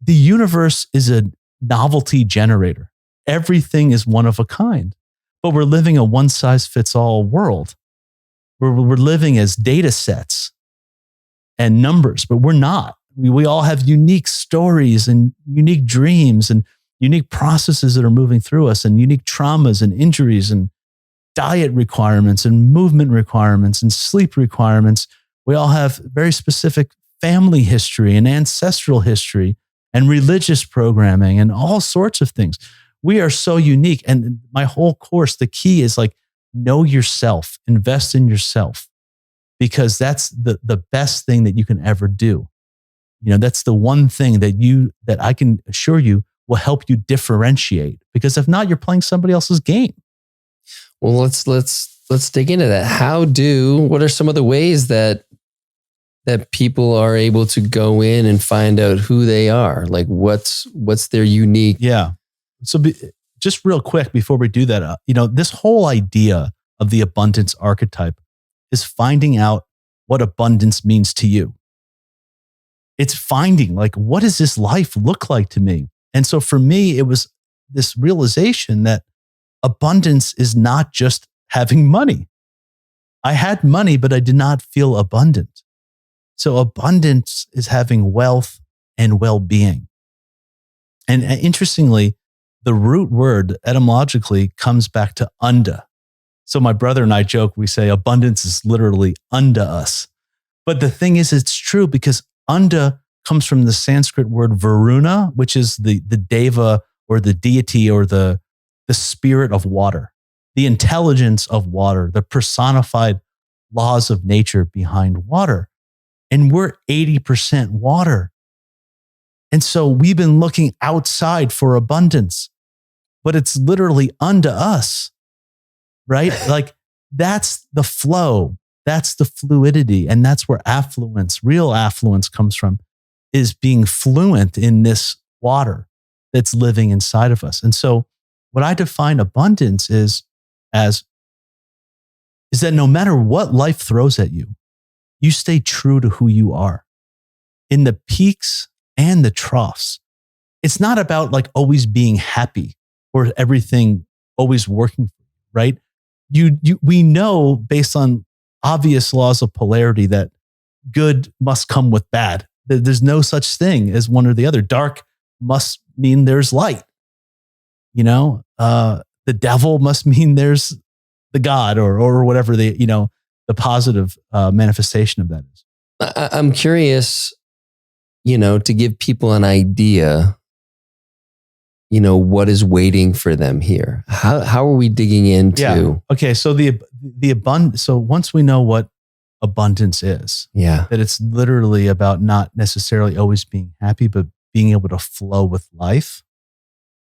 The universe is a novelty generator. Everything is one of a kind, but we're living a one-size-fits-all world. We're living as data sets and numbers, but we're not. We all have unique stories and unique dreams and unique processes that are moving through us, and unique traumas and injuries and diet requirements and movement requirements and sleep requirements. We all have very specific family history and ancestral history and religious programming and all sorts of things. We are so unique. And my whole course, the key is like, know yourself, invest in yourself, because that's the best thing that you can ever do. That's the one thing that I can assure you will help you differentiate, because if not, you're playing somebody else's game. Well, let's dig into that. What are some of the ways that people are able to go in and find out who they are? Like, what's their unique? Yeah. So just real quick before we do that, this whole idea of the abundance archetype is finding out what abundance means to you. It's finding, like, what does this life look like to me? And so for me, it was this realization that abundance is not just having money. I had money, but I did not feel abundant. So abundance is having wealth and well-being. And interestingly, the root word etymologically comes back to unda. So my brother and I joke, we say abundance is literally unto us. But the thing is, it's true because unda comes from the Sanskrit word Varuna, which is the deva or the deity or the spirit of water, the intelligence of water, the personified laws of nature behind water. And we're 80% water. And so we've been looking outside for abundance, but it's literally unto us, right? Like that's the flow, that's the fluidity. And that's where affluence, real affluence comes from, is being fluent in this water that's living inside of us. And so what I define abundance is that no matter what life throws at you, you stay true to who you are in the peaks and the troughs. It's not about like always being happy or everything always working for you, right? We know based on obvious laws of polarity that good must come with bad. There's no such thing as one or the other. Dark must mean there's light. The devil must mean there's the God or whatever the positive manifestation of that is. I'm curious, to give people an idea, what is waiting for them here. How are we digging into? Yeah. Okay. So the abundance. So once we know what abundance is, that it's literally about not necessarily always being happy, but being able to flow with life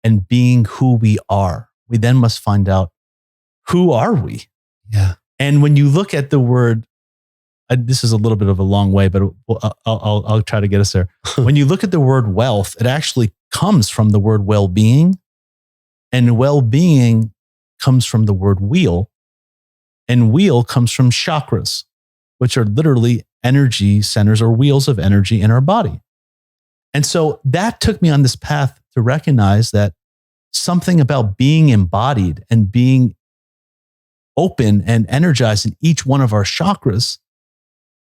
and being who we are. We then must find out, who are we? Yeah. And when you look at the word, this is a little bit of a long way, but I'll try to get us there. When you look at the word wealth, it actually comes from the word well-being, and well-being comes from the word wheel, and wheel comes from chakras, which are literally energy centers or wheels of energy in our body. And so that took me on this path to recognize that something about being embodied and being open and energized in each one of our chakras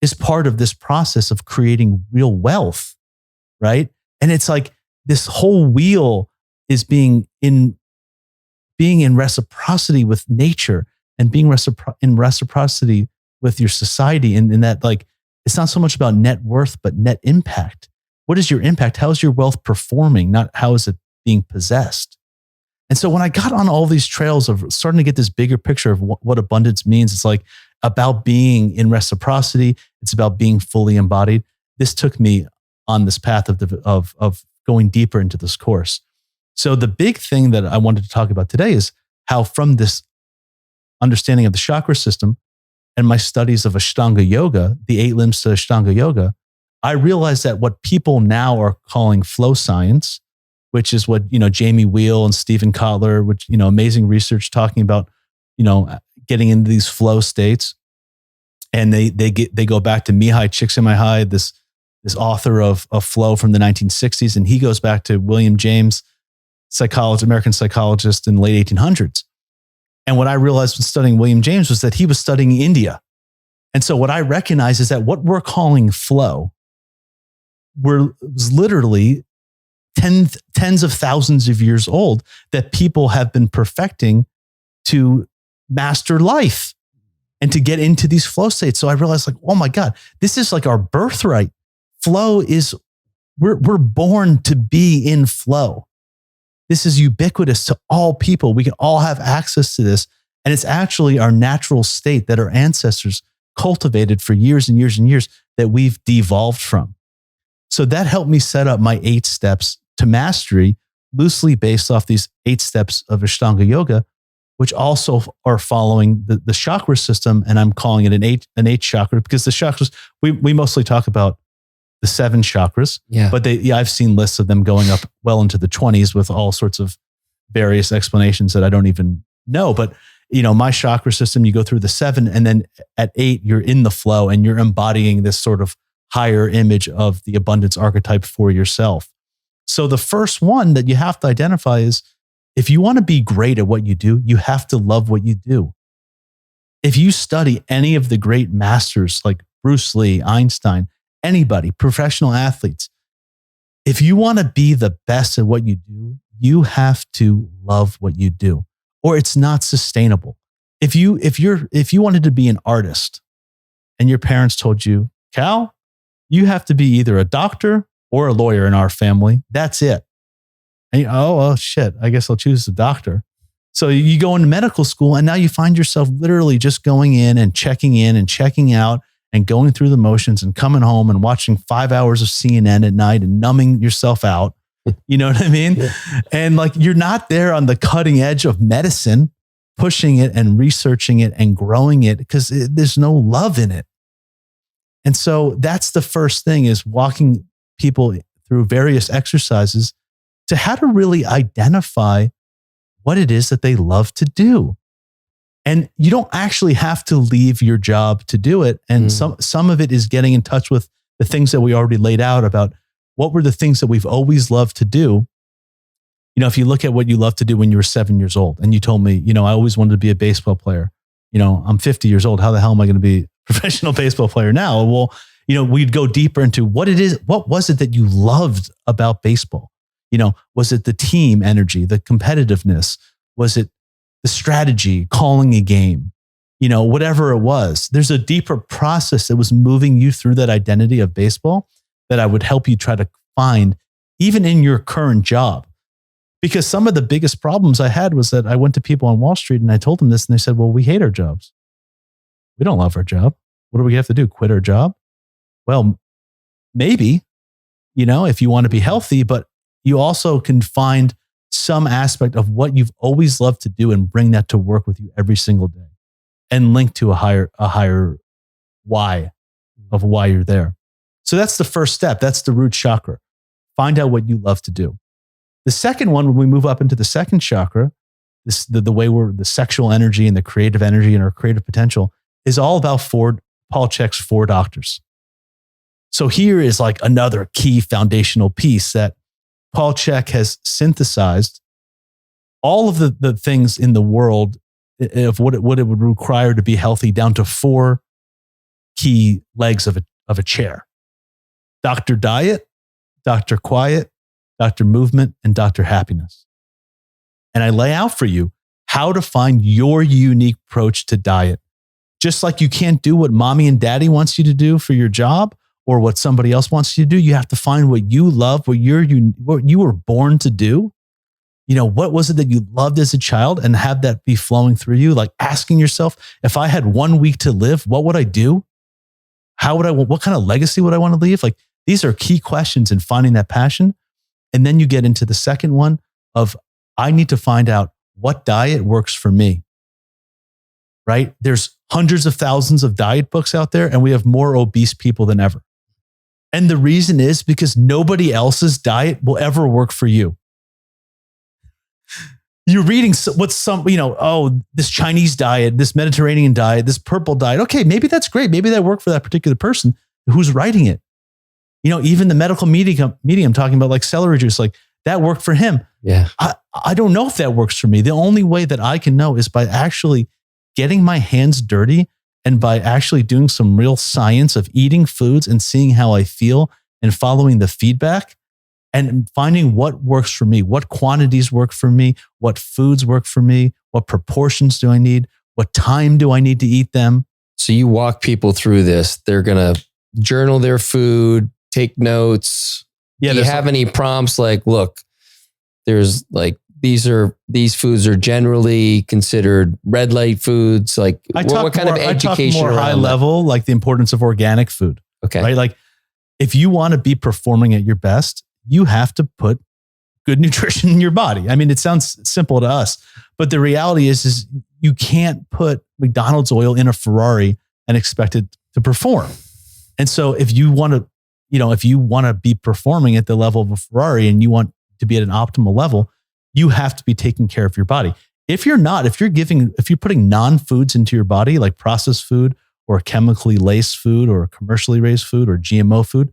is part of this process of creating real wealth, right? And it's like this whole wheel is being in reciprocity with nature and being in reciprocity with your society. And in that, like, it's not so much about net worth, but net impact. What is your impact? How is your wealth performing? Not how is it being possessed? And so when I got on all these trails of starting to get this bigger picture of what abundance means, it's like about being in reciprocity. It's about being fully embodied. This took me on this path of going deeper into this course. So the big thing that I wanted to talk about today is how from this understanding of the chakra system and my studies of Ashtanga yoga, the 8 limbs to Ashtanga yoga, I realized that what people now are calling flow science, which is what, Jamie Wheel and Stephen Kotler, which, amazing research talking about, getting into these flow states. And they go back to Mihai Csikszentmihalyi, this author of flow from the 1960s. And he goes back to William James, American psychologist in the late 1800s. And what I realized when studying William James was that he was studying India. And so what I recognize is that what we're calling flow was literally tens of thousands of years old that people have been perfecting to master life and to get into these flow states. So I realized, like, oh my God, this is like our birthright. Flow is, we're born to be in flow. This is ubiquitous to all people. We can all have access to this. And it's actually our natural state that our ancestors cultivated for years and years and years that we've devolved from. So that helped me set up my 8 steps to mastery, loosely based off these 8 steps of Ashtanga yoga, which also are following the chakra system. And I'm calling it an 8 chakra because the chakras, we mostly talk about the 7 chakras, but I've seen lists of them going up well into the 20s with all sorts of various explanations that I don't even know. But, my chakra system, you go through the 7 and then at 8, you're in the flow and you're embodying this sort of higher image of the abundance archetype for yourself. So the first one that you have to identify is, if you want to be great at what you do, you have to love what you do. If you study any of the great masters like Bruce Lee, Einstein, anybody, professional athletes, if you want to be the best at what you do, you have to love what you do, or it's not sustainable. If you wanted to be an artist and your parents told you, Cal, you have to be either a doctor or a lawyer in our family. That's it. And oh, shit, I guess I'll choose the doctor. So you go into medical school and now you find yourself literally just going in and checking out and going through the motions and coming home and watching 5 hours of CNN at night and numbing yourself out. You know what I mean? Yeah. And like, you're not there on the cutting edge of medicine, pushing it and researching it and growing it because there's no love in it. And so that's the first thing, is walking people through various exercises to how to really identify what it is that they love to do. And you don't actually have to leave your job to do it. And some of it is getting in touch with the things that we already laid out about what were the things that we've always loved to do. You know, if you look at what you loved to do when you were 7 years old and you told me, you know, I always wanted to be a baseball player. You know, I'm 50 years old. How the hell am I going to be a professional baseball player now? Well, you know, we'd go deeper into what was it that you loved about baseball? You know, was it the team energy, the competitiveness? Was it the strategy, calling a game? You know, whatever it was, there's a deeper process that was moving you through that identity of baseball that I would help you try to find even in your current job. Because some of the biggest problems I had was that I went to people on Wall Street and I told them this and they said, well, we hate our jobs. We don't love our job. What do we have to do? Quit our job? Well, maybe, you know, if you want to be healthy, but you also can find some aspect of what you've always loved to do and bring that to work with you every single day and link to a higher why of why you're there. So that's the first step. That's the root chakra. Find out what you love to do. The second one, when we move up into the second chakra, the way we're the sexual energy and the creative energy and our creative potential is all about Paul Chek's 4 doctors. So here is like another key foundational piece that Paul Chek has synthesized all of the things in the world of what it would require to be healthy down to 4 key legs of a chair. Dr. Diet, Dr. Quiet, Dr. Movement, and Dr. Happiness. And I lay out for you how to find your unique approach to diet. Just like you can't do what mommy and daddy wants you to do for your job or what somebody else wants you to do, you have to find what you love, what you were born to do. You know, what was it that you loved as a child and have that be flowing through you? Like asking yourself, if I had 1 week to live, what would I do? What kind of legacy would I want to leave? Like, these are key questions in finding that passion. And then you get into the second one of, I need to find out what diet works for me, right? There's hundreds of thousands of diet books out there and we have more obese people than ever. And the reason is because nobody else's diet will ever work for you. You're reading this Chinese diet, this Mediterranean diet, this purple diet. Okay, maybe that's great. Maybe that worked for that particular person who's writing it. You know, even the medical medium talking about like celery juice, like that worked for him. Yeah. I don't know if that works for me. The only way that I can know is by actually getting my hands dirty and by actually doing some real science of eating foods and seeing how I feel and following the feedback and finding what works for me, what quantities work for me, what foods work for me, what proportions do I need, what time do I need to eat them. So you walk people through this. They're going to journal their food, take notes. Yeah, do you have any prompts like, look, there's like, these foods are generally considered red light foods. Like what kind of education? I talk more high level, like the importance of organic food. Okay. Right. Like if you want to be performing at your best, you have to put good nutrition in your body. I mean, it sounds simple to us, but the reality is you can't put McDonald's oil in a Ferrari and expect it to perform. And so if you want to be performing at the level of a Ferrari and you want to be at an optimal level, you have to be taking care of your body. If you're putting non-foods into your body, like processed food or chemically laced food or commercially raised food or GMO food,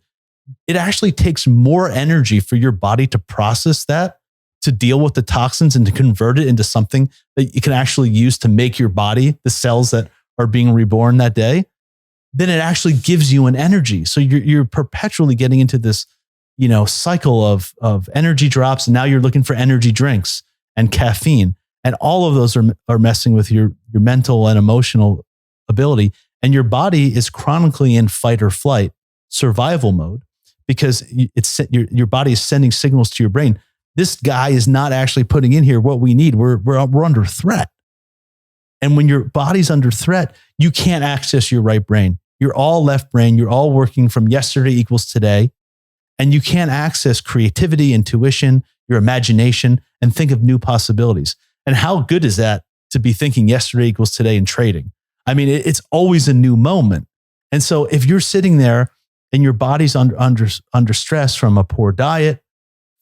it actually takes more energy for your body to process that, to deal with the toxins and to convert it into something that you can actually use to make your body, the cells that are being reborn that day, then it actually gives you an energy. So you're perpetually getting into this, cycle of energy drops. And now you're looking for energy drinks and caffeine. And all of those are messing with your mental and emotional ability. And your body is chronically in fight or flight survival mode because your body is sending signals to your brain. This guy is not actually putting in here what we need. We're under threat. And when your body's under threat, you can't access your right brain. You're all left brain. You're all working from yesterday equals today. And you can't access creativity, intuition, your imagination, and think of new possibilities. And how good is that to be thinking yesterday equals today in trading? I mean, it's always a new moment. And so if you're sitting there and your body's under stress from a poor diet,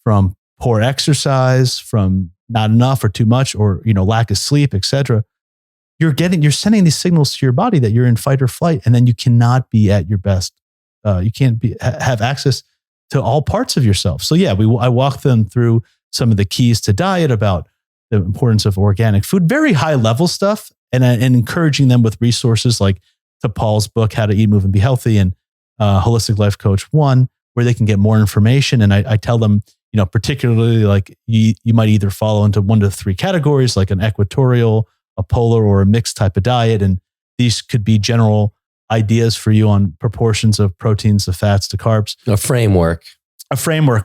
from poor exercise, from not enough or too much, or lack of sleep, etc., you're sending these signals to your body that you're in fight or flight, and then you cannot be at your best. You can't have access to all parts of yourself. So yeah, I walked them through some of the keys to diet, about the importance of organic food, very high level stuff, and encouraging them with resources like to Paul's book, How to Eat, Move, and Be Healthy, and Holistic Life Coach 1, where they can get more information. And I tell them, particularly like you might either fall into one of the three categories, like an equatorial, a polar, or a mixed type of diet. And these could be general ideas for you on proportions of proteins, to fats, to carbs. A framework.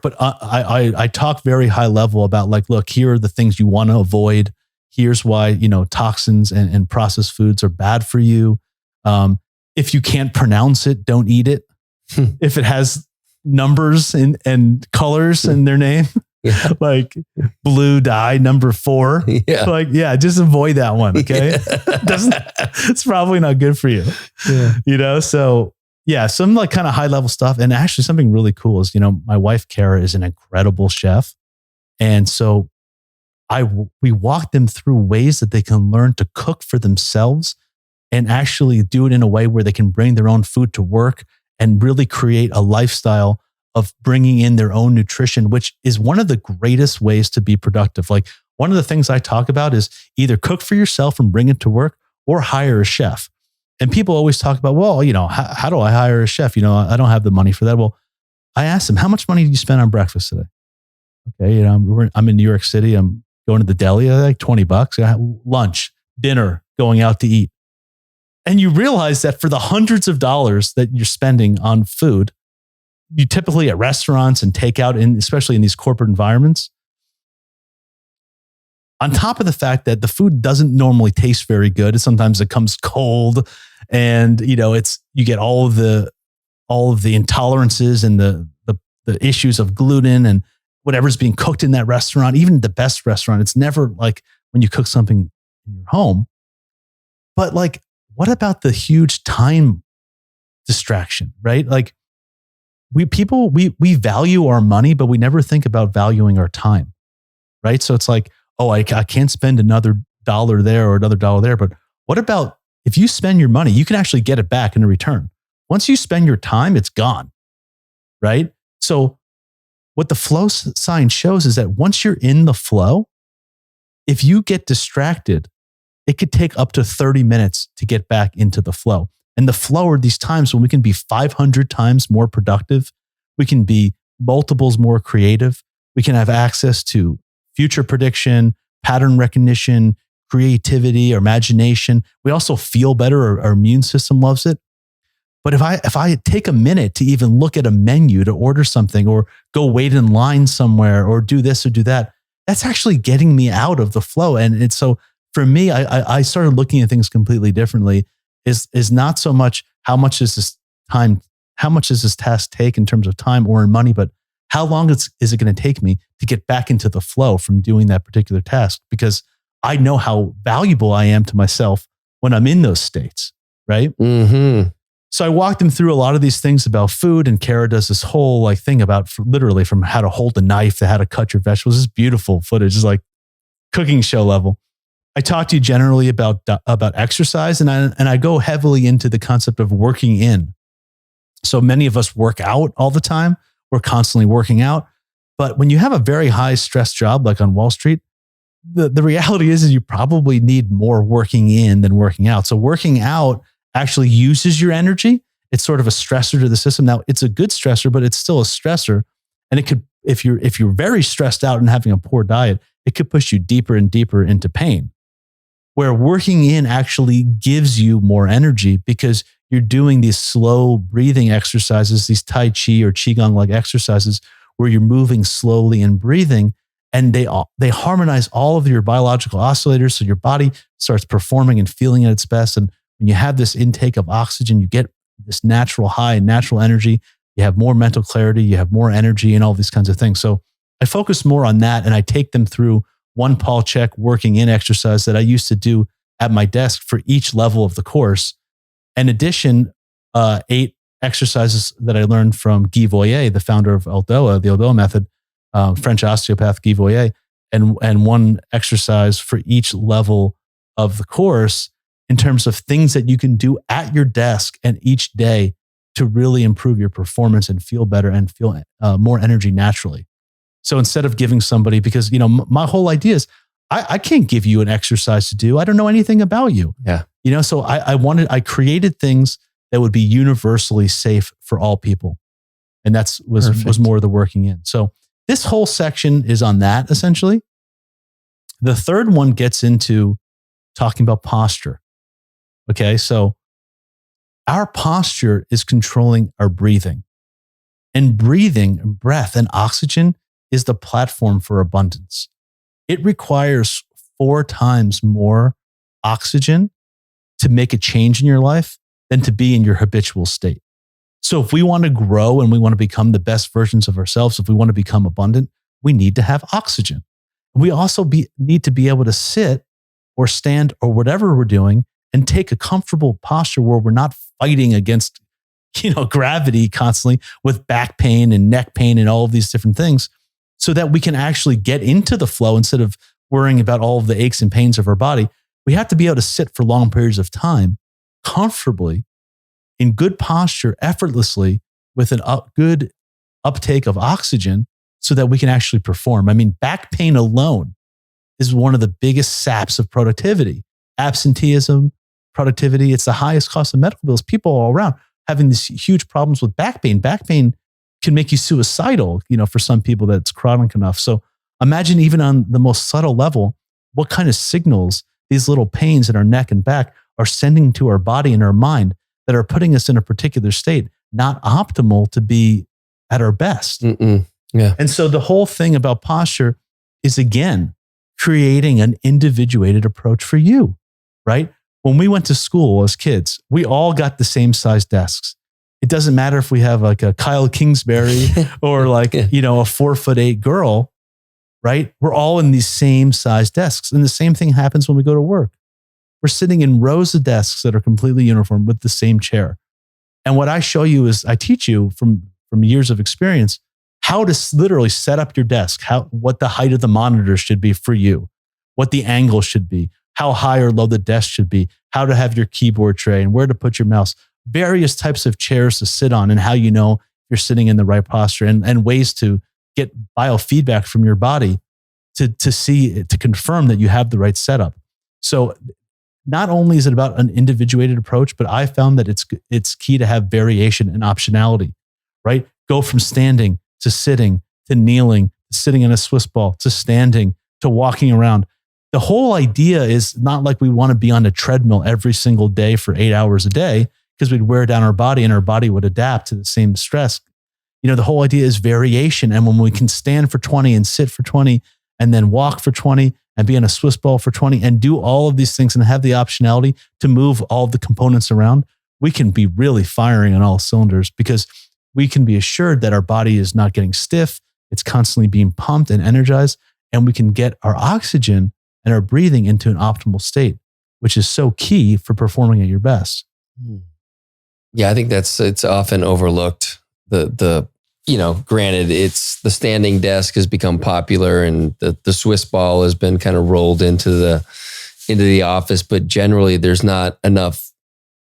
But I talk very high level about like, look, here are the things you want to avoid. Here's why, toxins and processed foods are bad for you. If you can't pronounce it, don't eat it. If it has numbers and colors in their name, like blue dye number 4, just avoid that one. Okay. It's probably not good for you. So yeah, some like kind of high level stuff. And actually something really cool is, my wife, Kara, is an incredible chef. And so we walk them through ways that they can learn to cook for themselves and actually do it in a way where they can bring their own food to work and really create a lifestyle of bringing in their own nutrition, which is one of the greatest ways to be productive. Like one of the things I talk about is either cook for yourself and bring it to work, or hire a chef. And people always talk about, well, how do I hire a chef? I don't have the money for that. Well, I asked them, how much money did you spend on breakfast today? Okay. I'm in New York City. I'm going to the deli, like $20. Lunch, dinner, going out to eat. And you realize that for the hundreds of dollars that you're spending on food, you typically at restaurants and takeout, and especially in these corporate environments, on top of the fact that the food doesn't normally taste very good, sometimes it comes cold, and you get all of the intolerances and the issues of gluten and whatever's being cooked in that restaurant. Even the best restaurant, it's never like when you cook something in your home. But like, what about the huge time distraction, right? Like we value our money, but we never think about valuing our time, right? So it's like, oh, I can't spend another $1 there or another $1 there. But what about if you spend your money, you can actually get it back in return. Once you spend your time, it's gone, right? So what the flow sign shows is that once you're in the flow, if you get distracted, it could take up to 30 minutes to get back into the flow. And the flow are these times when we can be 500 times more productive. We can be multiples more creative. We can have access to future prediction, pattern recognition, creativity, or imagination. We also feel better. Our immune system loves it. But if I take a minute to even look at a menu to order something, or go wait in line somewhere, or do this or do that, that's actually getting me out of the flow. And it's so for me, I started looking at things completely differently. Is not so much how much does this task take in terms of time or in money, but how long is it going to take me to get back into the flow from doing that particular task? Because I know how valuable I am to myself when I'm in those states, right? Mm-hmm. So I walked them through a lot of these things about food, and Kara does this whole like thing about literally from how to hold a knife to how to cut your vegetables. This beautiful footage, is like cooking show level. I talk to you generally about exercise, and I go heavily into the concept of working in. So many of us work out all the time. We're constantly working out. But when you have a very high stress job, like on Wall Street, the reality is you probably need more working in than working out. So working out actually uses your energy. It's sort of a stressor to the system. Now, it's a good stressor, but it's still a stressor. And it could, if you're very stressed out and having a poor diet, it could push you deeper and deeper into pain. where working in actually gives you more energy because you're doing these slow breathing exercises, these Tai Chi or Qigong-like exercises where you're moving slowly and breathing, and they harmonize all of your biological oscillators so your body starts performing and feeling at its best. And when you have this intake of oxygen, you get this natural high and natural energy. You have more mental clarity, you have more energy and all these kinds of things. So I focus more on that, and I take them through one Paul Chek working in exercise that I used to do at my desk for each level of the course. In addition, 8 exercises that I learned from Guy Voyer, the founder of Eldoa, the Eldoa method, French osteopath Guy Voyer, and one exercise for each level of the course in terms of things that you can do at your desk and each day to really improve your performance and feel better and feel more energy naturally. So instead of giving somebody, because my whole idea is I can't give you an exercise to do. I don't know anything about you. Yeah. So I created things that would be universally safe for all people. And was more of the working in. So this whole section is on that essentially. The third one gets into talking about posture. Okay. So our posture is controlling our breathing, and breath and oxygen is the platform for abundance. It requires 4 times more oxygen to make a change in your life than to be in your habitual state. So if we want to grow and we want to become the best versions of ourselves, if we want to become abundant, we need to have oxygen. We also need to be able to sit or stand or whatever we're doing and take a comfortable posture where we're not fighting against, gravity constantly with back pain and neck pain and all of these different things, so that we can actually get into the flow instead of worrying about all of the aches and pains of our body. We have to be able to sit for long periods of time comfortably in good posture, effortlessly, with a good uptake of oxygen so that we can actually perform. I mean, back pain alone is one of the biggest saps of productivity. Absenteeism, productivity, it's the highest cost of medical bills. People all around having these huge problems with back pain. Back pain can make you suicidal, for some people that's chronic enough. So imagine even on the most subtle level, what kind of signals these little pains in our neck and back are sending to our body and our mind that are putting us in a particular state, not optimal to be at our best. Yeah. And so the whole thing about posture is, again, creating an individuated approach for you, right? When we went to school as kids, we all got the same size desks. It doesn't matter if we have like a Kyle Kingsbury or like, a 4'8" girl, right? We're all in these same size desks. And the same thing happens when we go to work. We're sitting in rows of desks that are completely uniform with the same chair. And what I show you is I teach you from years of experience how to literally set up your desk, what the height of the monitor should be for you, what the angle should be, how high or low the desk should be, how to have your keyboard tray and where to put your mouse, various types of chairs to sit on and how you're sitting in the right posture, and ways to get biofeedback from your body to confirm that you have the right setup. So not only is it about an individuated approach, but I found that it's key to have variation and optionality, right? Go from standing to sitting to kneeling, to sitting in a Swiss ball, to standing, to walking around. The whole idea is not like we want to be on a treadmill every single day for 8 hours a day, because we'd wear down our body and our body would adapt to the same stress. The whole idea is variation. And when we can stand for 20 and sit for 20 and then walk for 20 and be on a Swiss ball for 20 and do all of these things and have the optionality to move all of the components around, we can be really firing on all cylinders, because we can be assured that our body is not getting stiff. It's constantly being pumped and energized, and we can get our oxygen and our breathing into an optimal state, which is so key for performing at your best. Yeah, I think it's often overlooked. Granted, it's the standing desk has become popular, and the Swiss ball has been kind of rolled into the office, but generally there's not enough,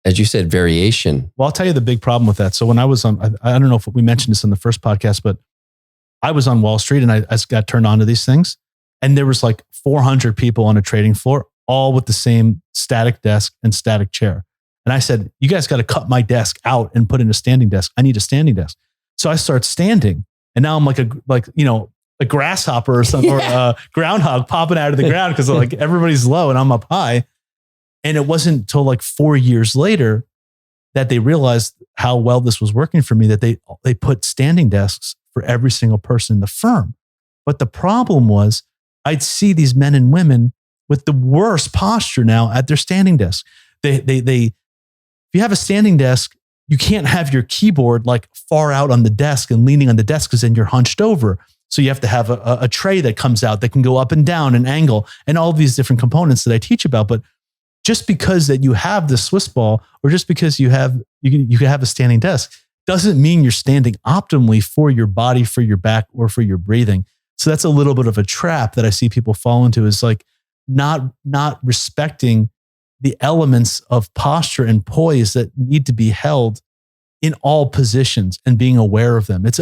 as you said, variation. Well, I'll tell you the big problem with that. So when I was on, I don't know if we mentioned this in the first podcast, but I was on Wall Street and I got turned on to these things, and there was like 400 people on a trading floor, all with the same static desk and static chair. And I said, you guys got to cut my desk out and put in a standing desk. I need a standing desk. So I start standing, and now I'm like a grasshopper or something, or a groundhog popping out of the ground, because like everybody's low and I'm up high. And it wasn't until like 4 years later that they realized how well this was working for me, that they put standing desks for every single person in the firm. But the problem was I'd see these men and women with the worst posture now at their standing desk. If you have a standing desk, you can't have your keyboard like far out on the desk and leaning on the desk because then you're hunched over. So you have to have a tray that comes out that can go up and down and angle and all of these different components that I teach about. But just because that you have the Swiss ball, or just because you can have a standing desk, doesn't mean you're standing optimally for your body, for your back, or for your breathing. So that's a little bit of a trap that I see people fall into, is like not respecting the elements of posture and poise that need to be held in all positions and being aware of them. It's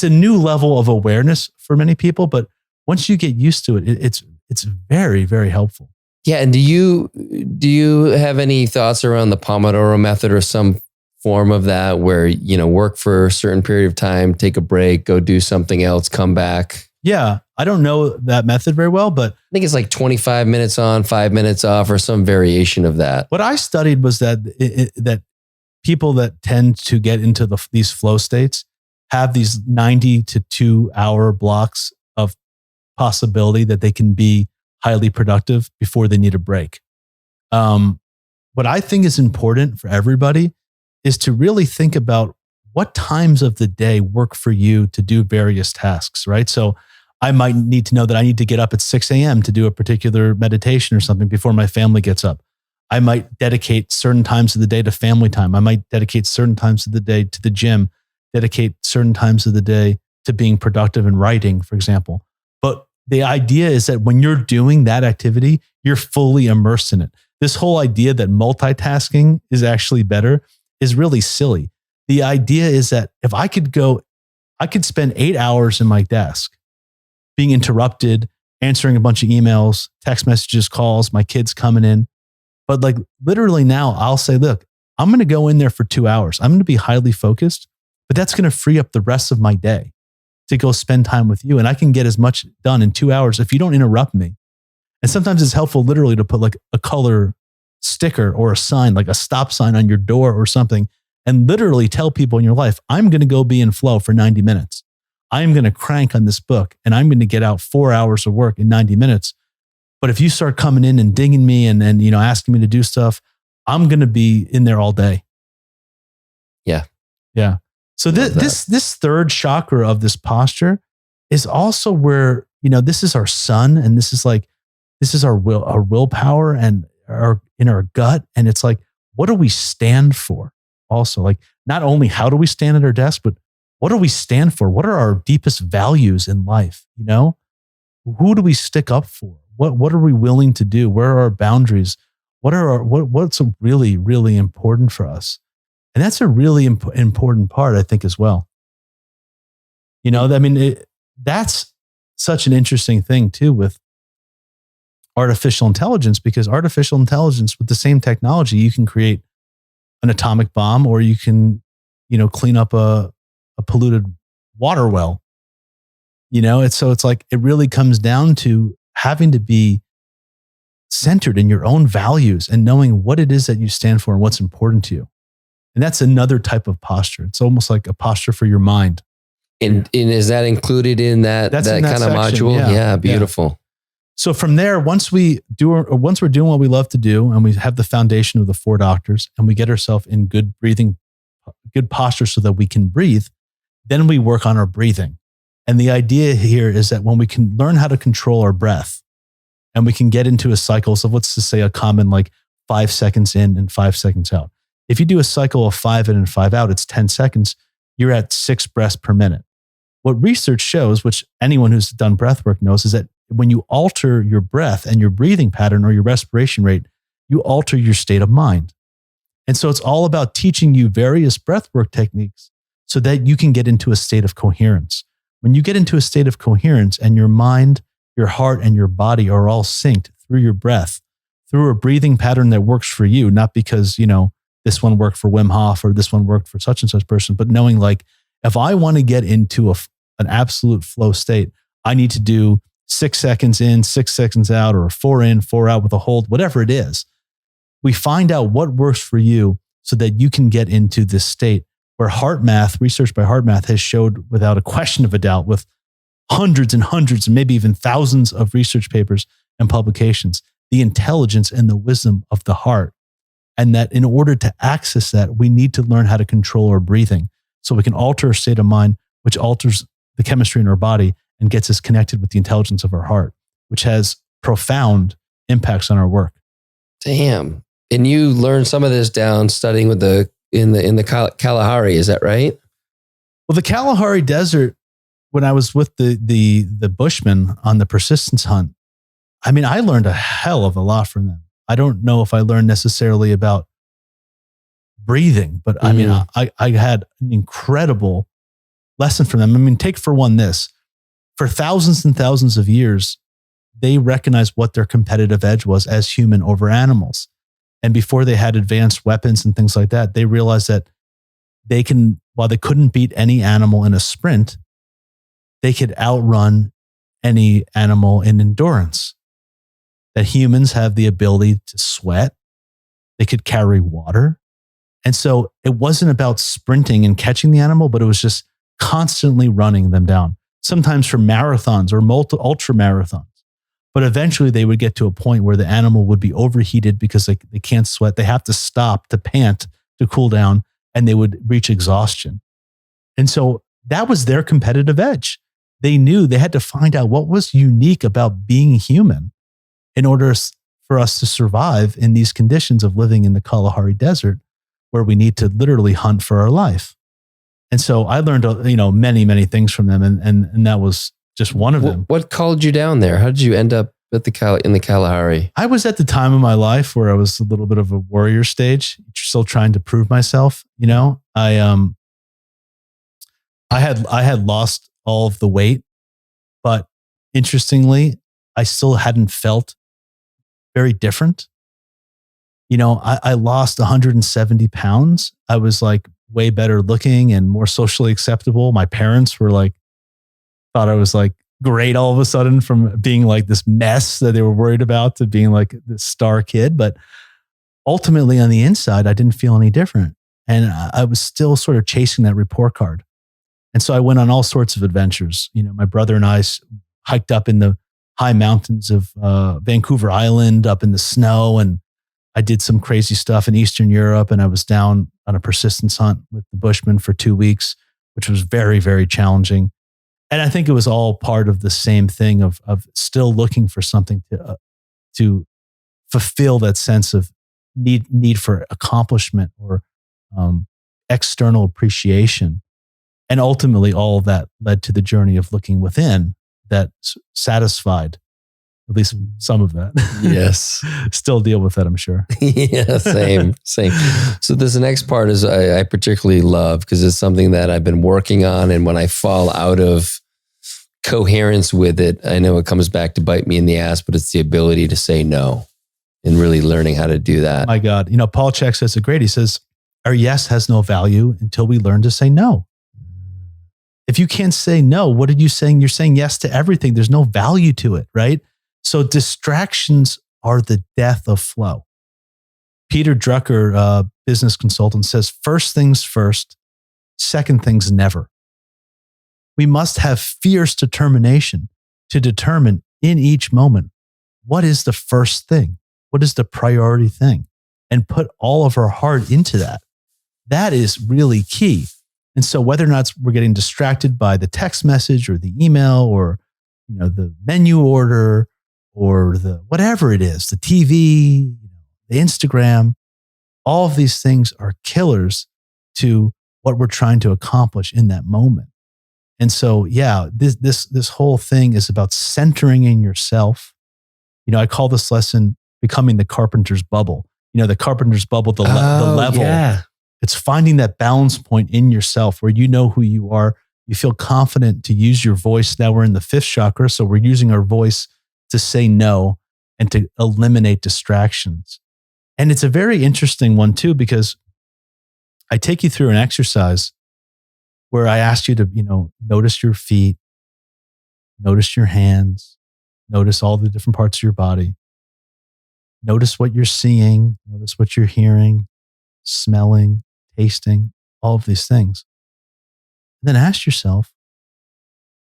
a new level of awareness for many people, but once you get used to it, it's very, very helpful. Yeah. And do you have any thoughts around the Pomodoro method or some form of that where, work for a certain period of time, take a break, go do something else, come back? Yeah. I don't know that method very well, but I think it's like 25 minutes on, 5 minutes off, or some variation of that. What I studied was that that people that tend to get into these flow states have these 90 to 2 hour blocks of possibility that they can be highly productive before they need a break. What I think is important for everybody is to really think about what times of the day work for you to do various tasks, right? So I might need to know that I need to get up at 6 a.m. to do a particular meditation or something before my family gets up. I might dedicate certain times of the day to family time. I might dedicate certain times of the day to the gym, dedicate certain times of the day to being productive and writing, for example. But the idea is that when you're doing that activity, you're fully immersed in it. This whole idea that multitasking is actually better is really silly. The idea is that if I could spend 8 hours in my desk being interrupted, answering a bunch of emails, text messages, calls, my kids coming in. But like literally now I'll say, look, I'm going to go in there for 2 hours. I'm going to be highly focused, but that's going to free up the rest of my day to go spend time with you. And I can get as much done in 2 hours if you don't interrupt me. And sometimes it's helpful literally to put like a color sticker or a sign, like a stop sign on your door or something, and literally tell people in your life, I'm going to go be in flow for 90 minutes. I'm going to crank on this book and I'm going to get out 4 hours of work in 90 minutes. But if you start coming in and dinging me and asking me to do stuff, I'm going to be in there all day. Yeah. Yeah. So this third chakra of this posture is also where, this is our sun, and this is our willpower and in our gut. And it's like, what do we stand for? Also, like, not only how do we stand at our desk, but what do we stand for? What are our deepest values in life? Who do we stick up for? What are we willing to do? Where are our boundaries? What's really, really important for us? And that's a really important part, I think, as well. That's such an interesting thing too with artificial intelligence, because artificial intelligence, with the same technology, you can create an atomic bomb, or you can, clean up a polluted water well. It's like, it really comes down to having to be centered in your own values and knowing what it is that you stand for and what's important to you. And that's another type of posture. It's almost like a posture for your mind. And is that included in that kind of module? Yeah, beautiful. Yeah. So from there, once we're doing what we love to do, and we have the foundation of the 4 doctors, and we get ourselves in good posture so that we can breathe, then we work on our breathing. And the idea here is that when we can learn how to control our breath, and we can get into a cycle, so let's just say a common like 5 seconds in and 5 seconds out. If you do a cycle of 5 in and 5 out, it's 10 seconds. You're at 6 breaths per minute. What research shows, which anyone who's done breath work knows, is that when you alter your breath and your breathing pattern or your respiration rate, you alter your state of mind. And so it's all about teaching you various breathwork techniques so that you can get into a state of coherence. When you get into a state of coherence and your mind, your heart, and your body are all synced through your breath, through a breathing pattern that works for you, not because, this one worked for Wim Hof or this one worked for such and such person, but knowing like, if I want to get into an absolute flow state, I need to do 6 seconds in, 6 seconds out, or 4 in, 4 out with a hold, whatever it is. We find out what works for you so that you can get into this state where research by HeartMath has showed without a question of a doubt, with hundreds and hundreds and maybe even thousands of research papers and publications, the intelligence and the wisdom of the heart. And that in order to access that, we need to learn how to control our breathing so we can alter our state of mind, which alters the chemistry in our body and gets us connected with the intelligence of our heart, which has profound impacts on our work. Damn. And you learned some of this down studying with in the Kalahari, is that right? Well, the Kalahari Desert, when I was with the Bushmen on the persistence hunt, I mean, I learned a hell of a lot from them. I don't know if I learned necessarily about breathing, but I mean, I had an incredible lesson from them. I mean, take for one this. For thousands and thousands of years, they recognized what their competitive edge was as human over animals. And before they had advanced weapons and things like that, they realized that while they couldn't beat any animal in a sprint, they could outrun any animal in endurance. That humans have the ability to sweat. They could carry water. And so it wasn't about sprinting and catching the animal, but it was just constantly running them down, sometimes for marathons or ultra marathons. But eventually they would get to a point where the animal would be overheated because they can't sweat. They have to stop to pant, to cool down, and they would reach exhaustion. And so that was their competitive edge. They knew they had to find out what was unique about being human in order for us to survive in these conditions of living in the Kalahari Desert, where we need to literally hunt for our life. And so I learned, many, many things from them. And that was just one of them. What called you down there? How did you end up in the Kalahari? I was at the time of my life where I was a little bit of a warrior stage, still trying to prove myself. I had lost all of the weight, but interestingly, I still hadn't felt very different. I lost 170 pounds. I was like way better looking and more socially acceptable. My parents were like, thought I was like great all of a sudden from being like this mess that they were worried about to being like this star kid. But ultimately on the inside, I didn't feel any different. And I was still sort of chasing that report card. And so I went on all sorts of adventures. My brother and I hiked up in the high mountains of Vancouver Island, up in the snow. And I did some crazy stuff in Eastern Europe. And I was down on a persistence hunt with the Bushmen for 2 weeks, which was very, very challenging. And I think it was all part of the same thing of still looking for something to fulfill that sense of need for accomplishment or external appreciation. And ultimately, all of that led to the journey of looking within that satisfied at least some of that. Yes. Still deal with that, I'm sure. Yeah, same. So this next part is I particularly love because it's something that I've been working on. And when I fall out of coherence with it, I know it comes back to bite me in the ass, but it's the ability to say no and really learning how to do that. My God. Paul Chek says it great. He says, our yes has no value until we learn to say no. If you can't say no, what are you saying? You're saying yes to everything. There's no value to it, right? So distractions are the death of flow. Peter Drucker, business consultant, says first things first, second things never. We must have fierce determination to determine in each moment what is the first thing, what is the priority thing, and put all of our heart into that. That is really key. And so whether or not we're getting distracted by the text message or the email or the menu order or the whatever it is, the TV, the Instagram, all of these things are killers to what we're trying to accomplish in that moment. And so, yeah, this whole thing is about centering in yourself. I call this lesson becoming the carpenter's bubble. The carpenter's bubble, the level. Yeah. It's finding that balance point in yourself where you know who you are. You feel confident to use your voice. Now we're in the fifth chakra, so we're using our voice to say no and to eliminate distractions. And it's a very interesting one too, because I take you through an exercise where I ask you to, notice your feet, notice your hands, Notice all the different parts of your body. Notice what you're seeing. Notice what you're hearing, smelling, tasting, all of these things. And then ask yourself,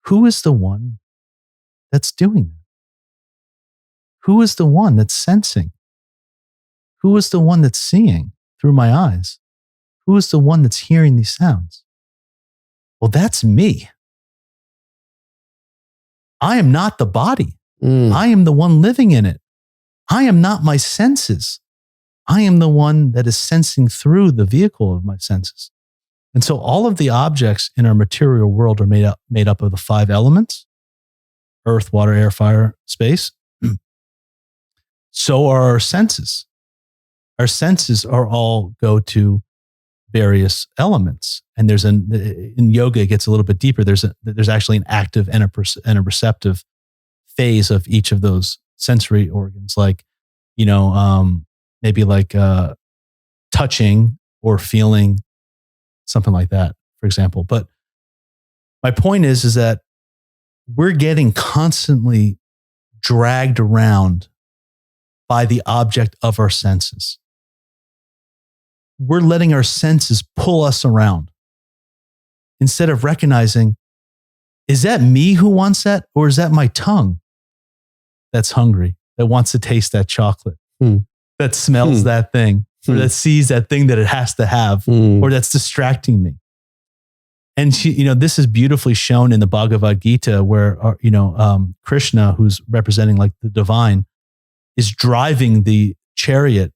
who is the one that's doing that? Who is the one that's sensing? Who is the one that's seeing through my eyes? Who is the one that's hearing these sounds? Well, that's me. I am not the body. I am the one living in it. I am not my senses. I am the one that is sensing through the vehicle of my senses. And so all of the objects in our material world are made up of the 5 elements: earth, water, air, fire, space. So are our senses. Our senses are all go to various elements. And in yoga, it gets a little bit deeper. There's actually an active and a receptive phase of each of those sensory organs, like, maybe like touching or feeling, something like that, for example. But my point is that we're getting constantly dragged around by the object of our senses. We're letting our senses pull us around instead of recognizing, is that me who wants that? Or is that my tongue that's hungry, that wants to taste that chocolate, that smells that thing, or that sees that thing that it has to have, or that's distracting me? And this is beautifully shown in the Bhagavad Gita, where, Krishna, who's representing like the divine, is driving the chariot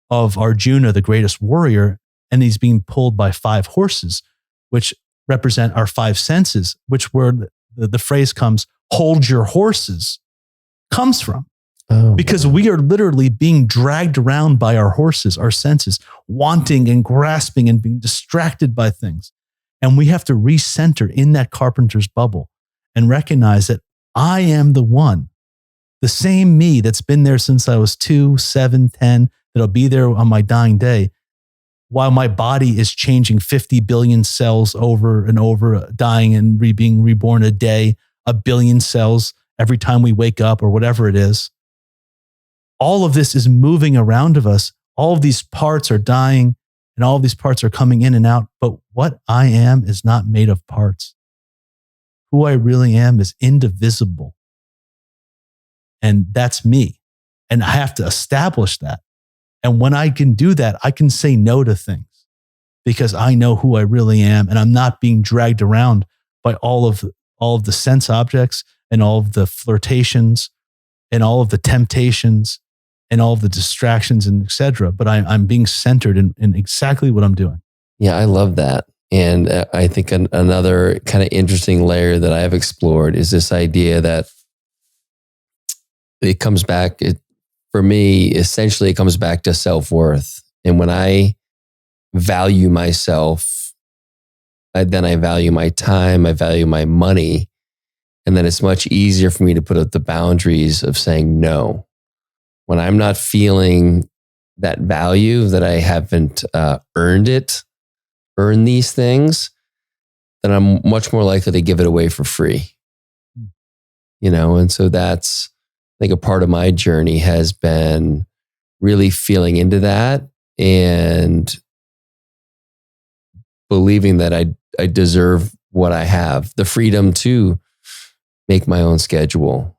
of Arjuna, the greatest warrior, and he's being pulled by 5 horses, which represent our 5 senses, which where the phrase comes, "hold your horses," comes from. Because we are literally being dragged around by our horses, our senses, wanting and grasping and being distracted by things. And we have to recenter in that carpenter's bubble and recognize that I am the one, the same me that's been there since I was 2, 7, 10, that'll be there on my dying day, while my body is changing 50 billion cells over and over, dying and being reborn a day, 1 billion cells every time we wake up or whatever it is. All of this is moving around of us. All of these parts are dying and all of these parts are coming in and out. But what I am is not made of parts. Who I really am is indivisible. And that's me. And I have to establish that. And when I can do that, I can say no to things because I know who I really am. And I'm not being dragged around by all of the sense objects and all of the flirtations and all of the temptations and all of the distractions and etc. But I'm being centered in exactly what I'm doing. Yeah, I love that. And I think another kind of interesting layer that I've explored is this idea that it comes back, for me, essentially it comes back to self-worth. And when I value myself, then I value my time, I value my money. And then it's much easier for me to put up the boundaries of saying no. When I'm not feeling that value, that I haven't earned these things, then I'm much more likely to give it away for free. And so that's, I think, a part of my journey has been really feeling into that and believing that I deserve what I have, the freedom to make my own schedule.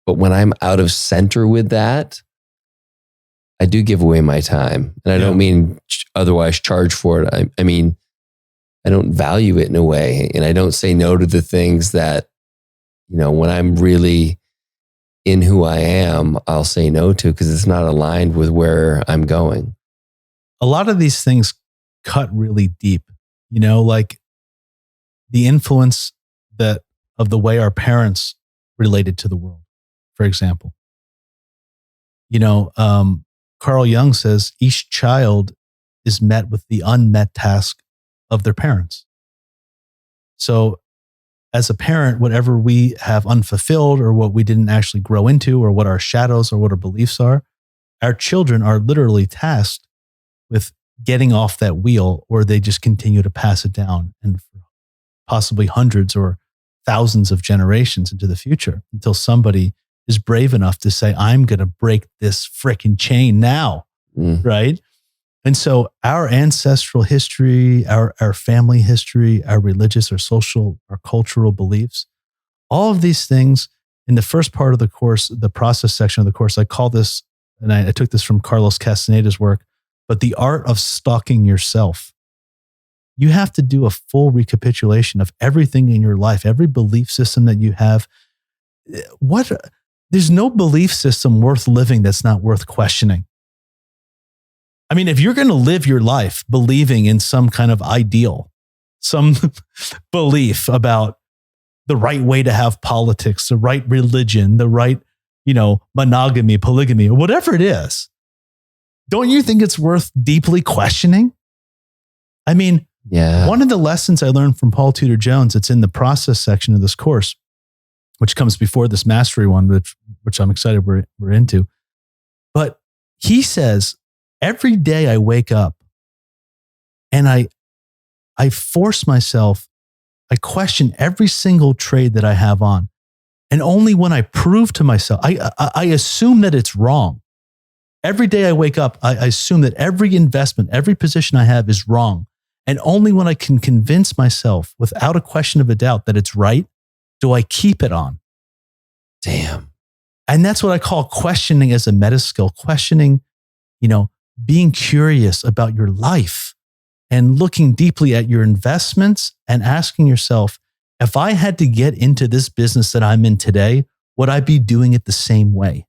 But when I'm out of center with that, I do give away my time. And I don't mean otherwise charge for it. I mean, I don't value it in a way. And I don't say no to the things that, when I'm really in who I am, I'll say no to because it's not aligned with where I'm going. A lot of these things cut really deep, like the influence of the way our parents related to the world, for example. Carl Jung says each child is met with the unmet task of their parents. So as a parent, whatever we have unfulfilled or what we didn't actually grow into or what our shadows or what our beliefs are, our children are literally tasked with getting off that wheel, or they just continue to pass it down and possibly hundreds or thousands of generations into the future until somebody is brave enough to say, I'm going to break this freaking chain now. Right. And so our ancestral history, our family history, our religious or social or cultural beliefs, all of these things in the first part of the course, the process section of the course, I call this, and I took this from Carlos Castaneda's work, but the art of stalking yourself. You have to do a full recapitulation of everything in your life, every belief system that you have. There's no belief system worth living that's not worth questioning. I mean, if you're going to live your life believing in some kind of ideal, some belief about the right way to have politics, the right religion, the right, monogamy, polygamy, or whatever it is, don't you think it's worth deeply questioning? I mean, one of the lessons I learned from Paul Tudor Jones, it's in the process section of this course, which comes before this mastery one, which I'm excited we're into. But he says, every day I wake up and I force myself, I question every single trade that I have on. And only when I prove to myself, I assume that it's wrong. Every day I wake up, I assume that every investment, every position I have is wrong. And only when I can convince myself without a question of a doubt that it's right, do I keep it on. Damn. And that's what I call questioning as a meta skill, questioning, being curious about your life and looking deeply at your investments and asking yourself, if I had to get into this business that I'm in today, would I be doing it the same way?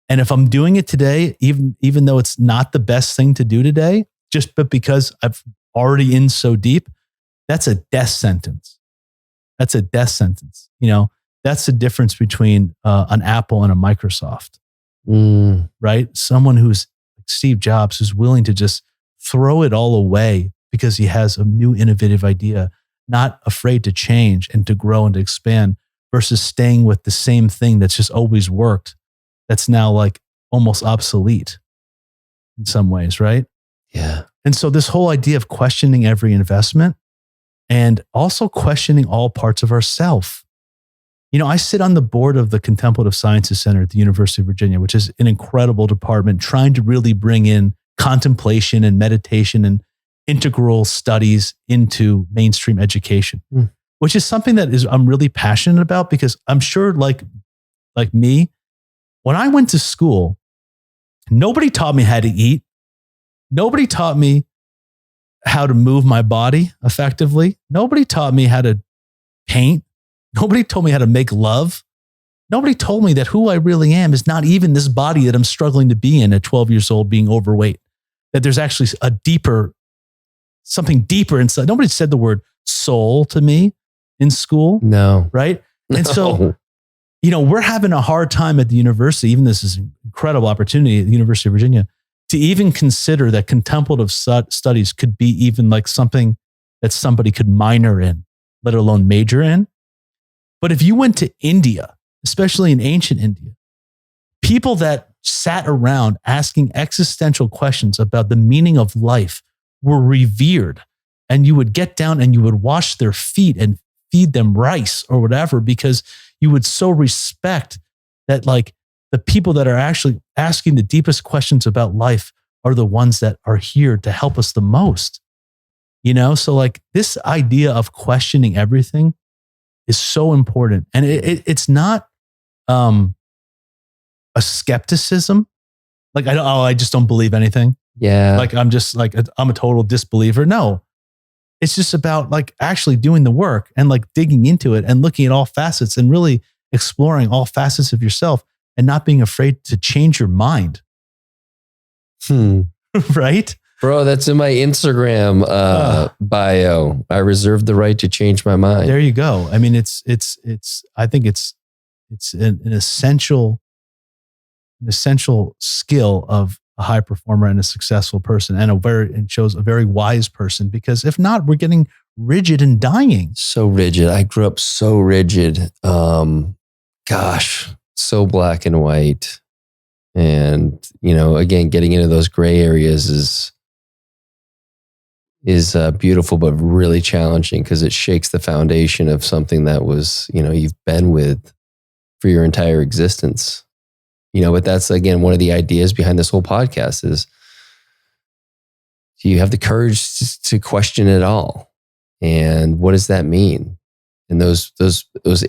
And if I'm doing it today, even though it's not the best thing to do today, but because I've already in so deep, that's a death sentence. That's a death sentence. That's the difference between an Apple and a Microsoft. Right? Someone who's like Steve Jobs, who's willing to just throw it all away because he has a new innovative idea, not afraid to change and to grow and to expand, versus staying with the same thing that's just always worked. That's now like almost obsolete in some ways, right? Yeah. And so this whole idea of questioning every investment and also questioning all parts of ourself. I sit on the board of the Contemplative Sciences Center at the University of Virginia, which is an incredible department trying to really bring in contemplation and meditation and integral studies into mainstream education, which is something that I'm really passionate about, because I'm sure like me, when I went to school, nobody taught me how to eat. Nobody taught me how to move my body effectively. Nobody taught me how to paint. Nobody told me how to make love. Nobody told me that who I really am is not even this body that I'm struggling to be in at 12 years old, being overweight. That there's actually something deeper inside. Nobody said the word soul to me in school. No. Right? And so, we're having a hard time at the university, even this is an incredible opportunity at the University of Virginia, to even consider that contemplative studies could be even like something that somebody could minor in, let alone major in. But if you went to India, especially in ancient India, people that sat around asking existential questions about the meaning of life were revered. And you would get down and you would wash their feet and feed them rice or whatever, because you would so respect that, like, the people that are actually asking the deepest questions about life are the ones that are here to help us the most. So like this idea of questioning everything is so important. And it's not a skepticism. Like, I just don't believe anything. Yeah. Like, I'm a total disbeliever. No, it's just about like actually doing the work and like digging into it and looking at all facets and really exploring all facets of yourself and not being afraid to change your mind. Right? Bro, that's in my Instagram bio. I reserve the right to change my mind. There you go. I mean, I think it's an essential skill of a high performer and a successful person, and it shows a very wise person, because if not, we're getting rigid and dying. So rigid. I grew up so rigid. So black and white. And, again, getting into those gray areas is is beautiful, but really challenging because it shakes the foundation of something that was, you've been with for your entire existence. But that's, again, one of the ideas behind this whole podcast is, do you have the courage to question it all? And what does that mean? And those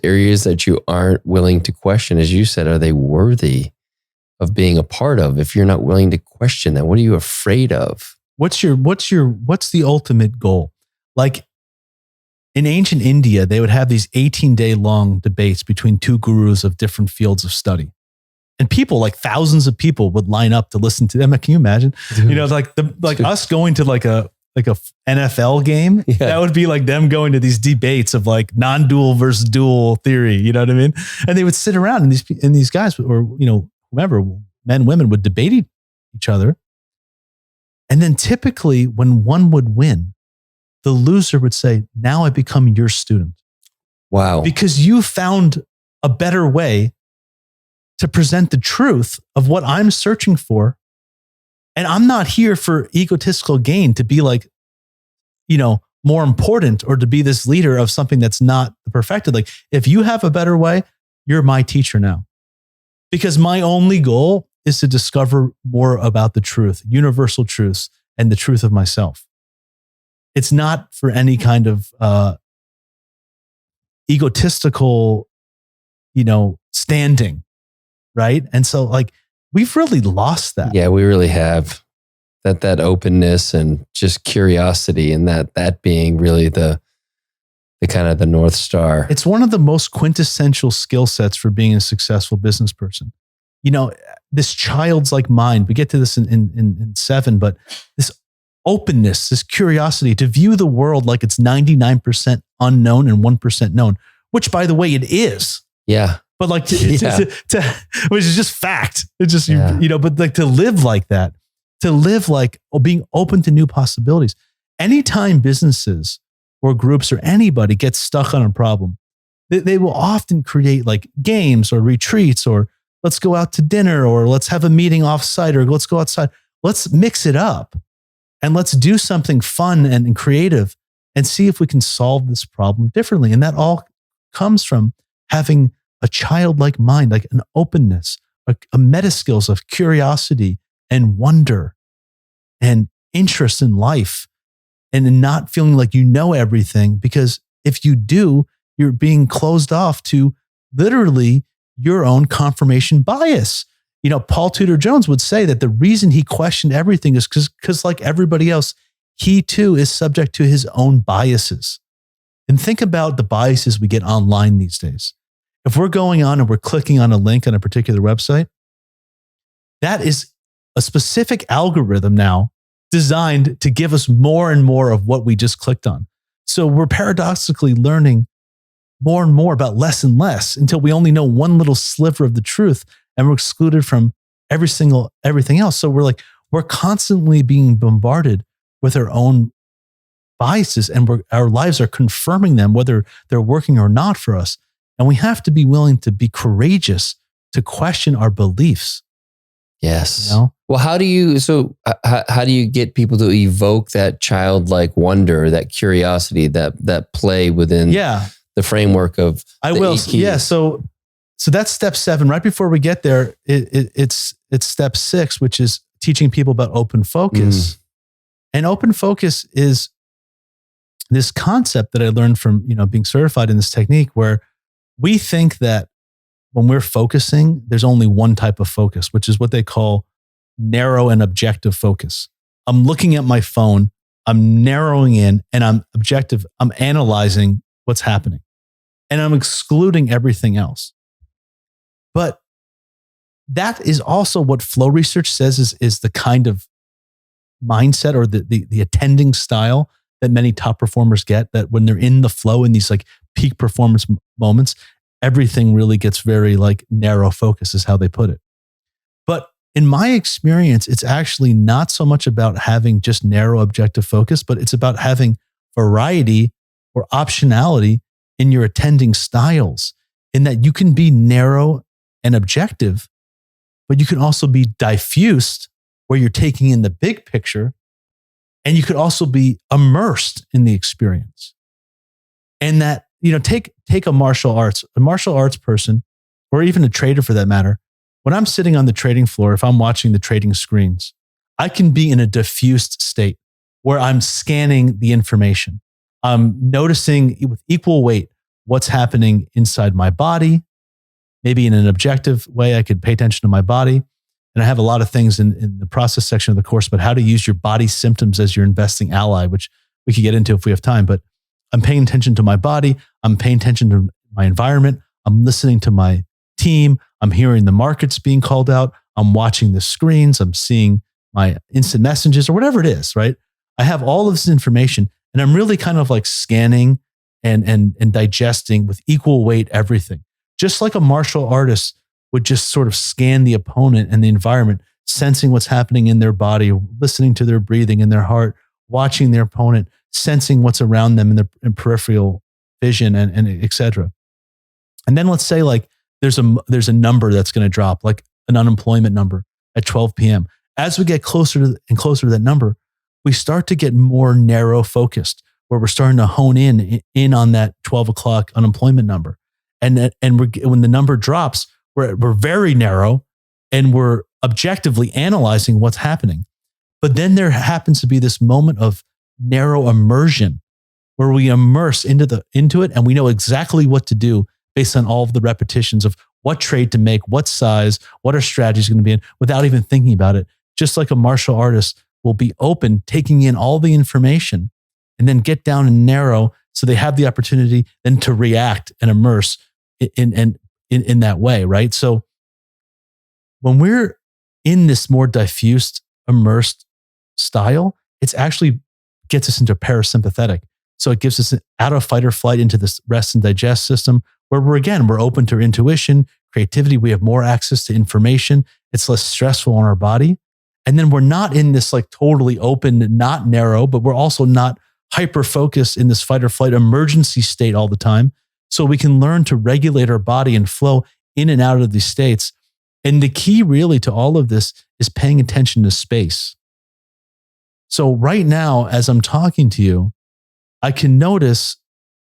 areas that you aren't willing to question, as you said, are they worthy of being a part of? If you're not willing to question that, what are you afraid of? What's the ultimate goal? Like in ancient India, they would have these 18-day long debates between two gurus of different fields of study. And people, like thousands of people, would line up to listen to them. Can you imagine? Dude. Us going to like a NFL game. Yeah. That would be like them going to these debates of like non-dual versus dual theory. You know what I mean? And they would sit around and these guys, or whomever, men, women, would debate each other. And then typically when one would win, the loser would say, "Now I become your student." Wow. Because you found a better way to present the truth of what I'm searching for. And I'm not here for egotistical gain to be like, more important or to be this leader of something that's not perfected. Like, if you have a better way, you're my teacher now. Because my only goal is to discover more about the truth, universal truths, and the truth of myself. It's not for any kind of egotistical, standing, right? And so, like, we've really lost that. Yeah, we really have. That openness and just curiosity, and that being really the kind of the North Star. It's one of the most quintessential skill sets for being a successful business person. This child's like mind, we get to this in 7, but this openness, this curiosity to view the world like it's 99% unknown and 1% known, which, by the way, it is. Yeah. But like which is just fact. It's just, but like to live like that, to live like being open to new possibilities. Anytime businesses or groups or anybody gets stuck on a problem, they will often create like games or retreats, or let's go out to dinner, or let's have a meeting offsite, or let's go outside. Let's mix it up and let's do something fun and creative and see if we can solve this problem differently. And that all comes from having a childlike mind, like an openness, a meta skills of curiosity and wonder and interest in life, and not feeling like you know everything, because if you do, you're being closed off to literally your own confirmation bias. Paul Tudor Jones would say that the reason he questioned everything is because like everybody else, he too is subject to his own biases. And think about the biases we get online these days. If we're going on and we're clicking on a link on a particular website, that is a specific algorithm now designed to give us more and more of what we just clicked on. So we're paradoxically learning more and more about less and less until we only know one little sliver of the truth, and we're excluded from everything else. So we're constantly being bombarded with our own biases, and our lives are confirming them, whether they're working or not for us. And we have to be willing to be courageous to question our beliefs. Yes. Well, how do you get people to evoke that childlike wonder, that curiosity, that play within the framework of EQ? Yeah. So that's step 7. Right before we get there, it's step 6, which is teaching people about open focus. And open focus is this concept that I learned from, being certified in this technique, where we think that when we're focusing, there's only one type of focus, which is what they call narrow and objective focus. I'm looking at my phone, I'm narrowing in, and I'm objective. I'm analyzing what's happening, and I'm excluding everything else. But that is also what flow research says is the kind of mindset or the attending style that many top performers get, that when they're in the flow in these like peak performance moments, everything really gets very like narrow focus, is how they put it. But in my experience, it's actually not so much about having just narrow objective focus, but it's about having variety or optionality in your attending styles, in that you can be narrow and objective, but you can also be diffused, where you're taking in the big picture, And you could also be immersed in the experience. And that, take a martial arts person, or even a trader for that matter. When I'm sitting on the trading floor, if I'm watching the trading screens, I can be in a diffused state where I'm scanning the information. I'm noticing with equal weight what's happening inside my body. Maybe in an objective way, I could pay attention to my body. And I have a lot of things in the process section of the course about how to use your body symptoms as your investing ally, which we could get into if we have time. But I'm paying attention to my body. I'm paying attention to my environment. I'm listening to my team. I'm hearing the markets being called out. I'm watching the screens. I'm seeing my instant messages or whatever it is, right? I have all of this information and I'm really kind of like scanning and digesting with equal weight everything. Just like a martial artist would just sort of scan the opponent and the environment, sensing what's happening in their body, listening to their breathing in their heart, watching their opponent, sensing what's around them in their peripheral vision and et cetera. And then let's say like there's a number that's going to drop, like an unemployment number at 12 p.m. As we get closer and closer to that number, we start to get more narrow focused, where we're starting to hone in on that 12 o'clock unemployment number. And when the number drops, we're very narrow and we're objectively analyzing what's happening. But then there happens to be this moment of narrow immersion where we immerse into it and we know exactly what to do based on all of the repetitions of what trade to make, what size, what our strategy is going to be in without even thinking about it. Just like a martial artist will be open, taking in all the information and then get down and narrow so they have the opportunity then to react and immerse in that way, right? So when we're in this more diffused, immersed style, it's actually gets us into parasympathetic. So it gives us out of fight or flight into this rest and digest system where we're open to intuition, creativity. We have more access to information. It's less stressful on our body. And then we're not in this like totally open, not narrow, but we're also not hyper focused in this fight or flight emergency state all the time. So we can learn to regulate our body and flow in and out of these states. And the key really to all of this is paying attention to space. So right now, as I'm talking to you, I can notice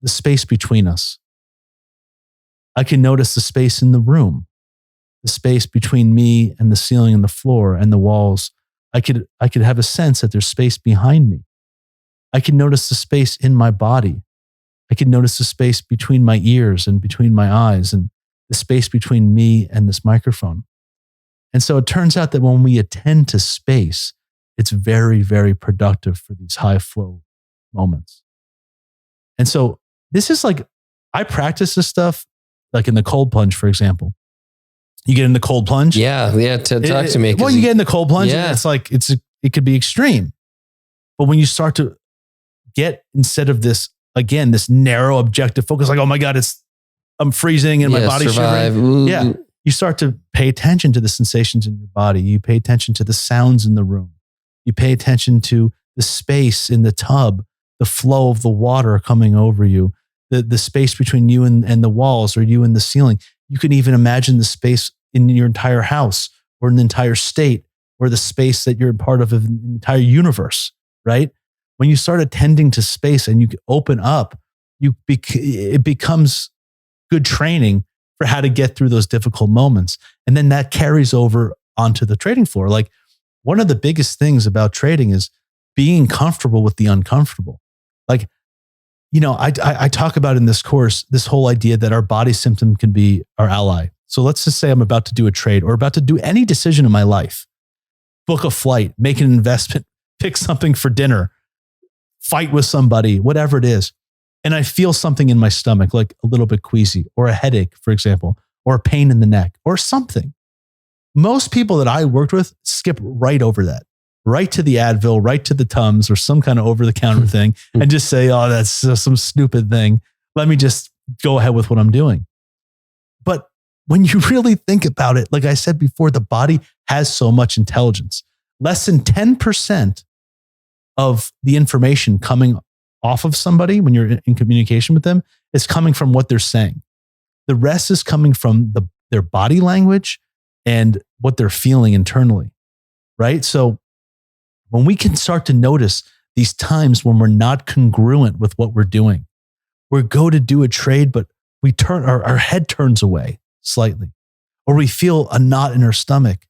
the space between us. I can notice the space in the room, the space between me and the ceiling and the floor and the walls. I could have a sense that there's space behind me. I can notice the space in my body. I can notice the space between my ears and between my eyes and the space between me and this microphone. And so it turns out that when we attend to space, it's very, very productive for these high flow moments. And so this is like, I practice this stuff like in the cold plunge, for example. You get in the cold plunge. Yeah. Talk to me. Well, you get in the cold plunge and it's like, it could be extreme. But when you start to get, instead of this, again, this narrow objective focus, like, oh my God, I'm freezing and my body's shivering. Yeah. You start to pay attention to the sensations in your body. You pay attention to the sounds in the room. You pay attention to the space in the tub, the flow of the water coming over you, the space between you and the walls or you and the ceiling. You can even imagine the space in your entire house or in the entire state or the space that you're part of an entire universe, right? When you start attending to space and you open up, it becomes good training for how to get through those difficult moments. And then that carries over onto the trading floor. Like one of the biggest things about trading is being comfortable with the uncomfortable. Like, I talk about in this course, this whole idea that our body symptom can be our ally. So let's just say I'm about to do a trade or about to do any decision in my life, book a flight, make an investment, pick something for dinner, fight with somebody, whatever it is. And I feel something in my stomach, like a little bit queasy or a headache, for example, or a pain in the neck or something. Most people that I worked with skip right over that, right to the Advil, right to the Tums or some kind of over-the-counter thing and just say, oh, that's some stupid thing. Let me just go ahead with what I'm doing. But when you really think about it, like I said before, the body has so much intelligence. Less than 10% of the information coming off of somebody when you're in communication with them is coming from what they're saying. The rest is coming from their body language and what they're feeling internally, right? So when we can start to notice these times when we're not congruent with what we're doing. We go to do a trade, but we turn our head turns away slightly, or we feel a knot in our stomach,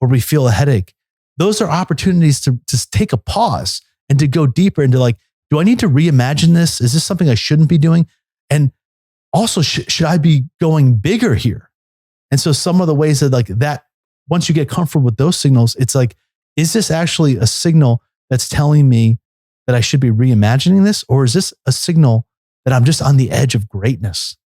or we feel a headache. Those are opportunities to take a pause and to go deeper into like, do I need to reimagine this? Is this something I shouldn't be doing? And also, should I be going bigger here? And so some of the ways that like that, once you get comfortable with those signals, it's like, is this actually a signal that's telling me that I should be reimagining this? Or is this a signal that I'm just on the edge of greatness?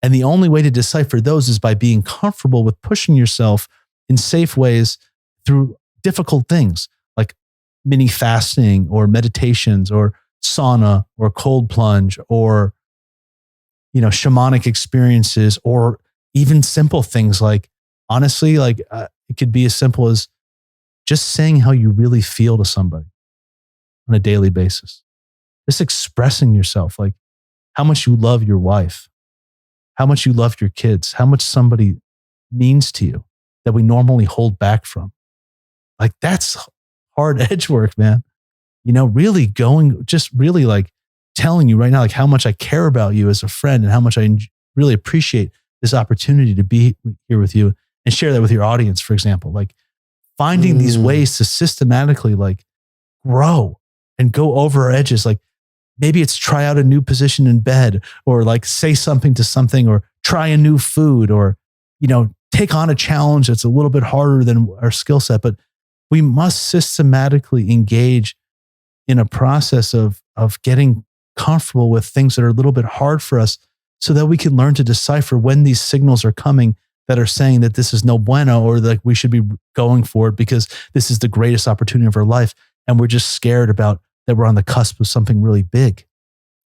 And the only way to decipher those is by being comfortable with pushing yourself in safe ways through difficult things like mini fasting or meditations or sauna or cold plunge or, shamanic experiences, or even simple things like, honestly, like it could be as simple as just saying how you really feel to somebody on a daily basis. Just expressing yourself, like how much you love your wife, how much you love your kids, how much somebody means to you that we normally hold back from. Like that's hard edge work, man. Really going, just really like telling you right now, like how much I care about you as a friend and how much I really appreciate this opportunity to be here with you and share that with your audience, for example. Like finding these ways to systematically like grow and go over our edges. Like maybe it's try out a new position in bed, or like say something to something, or try a new food, or, take on a challenge that's a little bit harder than our skill set. But we must systematically engage in a process of getting comfortable with things that are a little bit hard for us, so that we can learn to decipher when these signals are coming that are saying that this is no bueno, or that we should be going for it because this is the greatest opportunity of our life. And we're just scared about that we're on the cusp of something really big.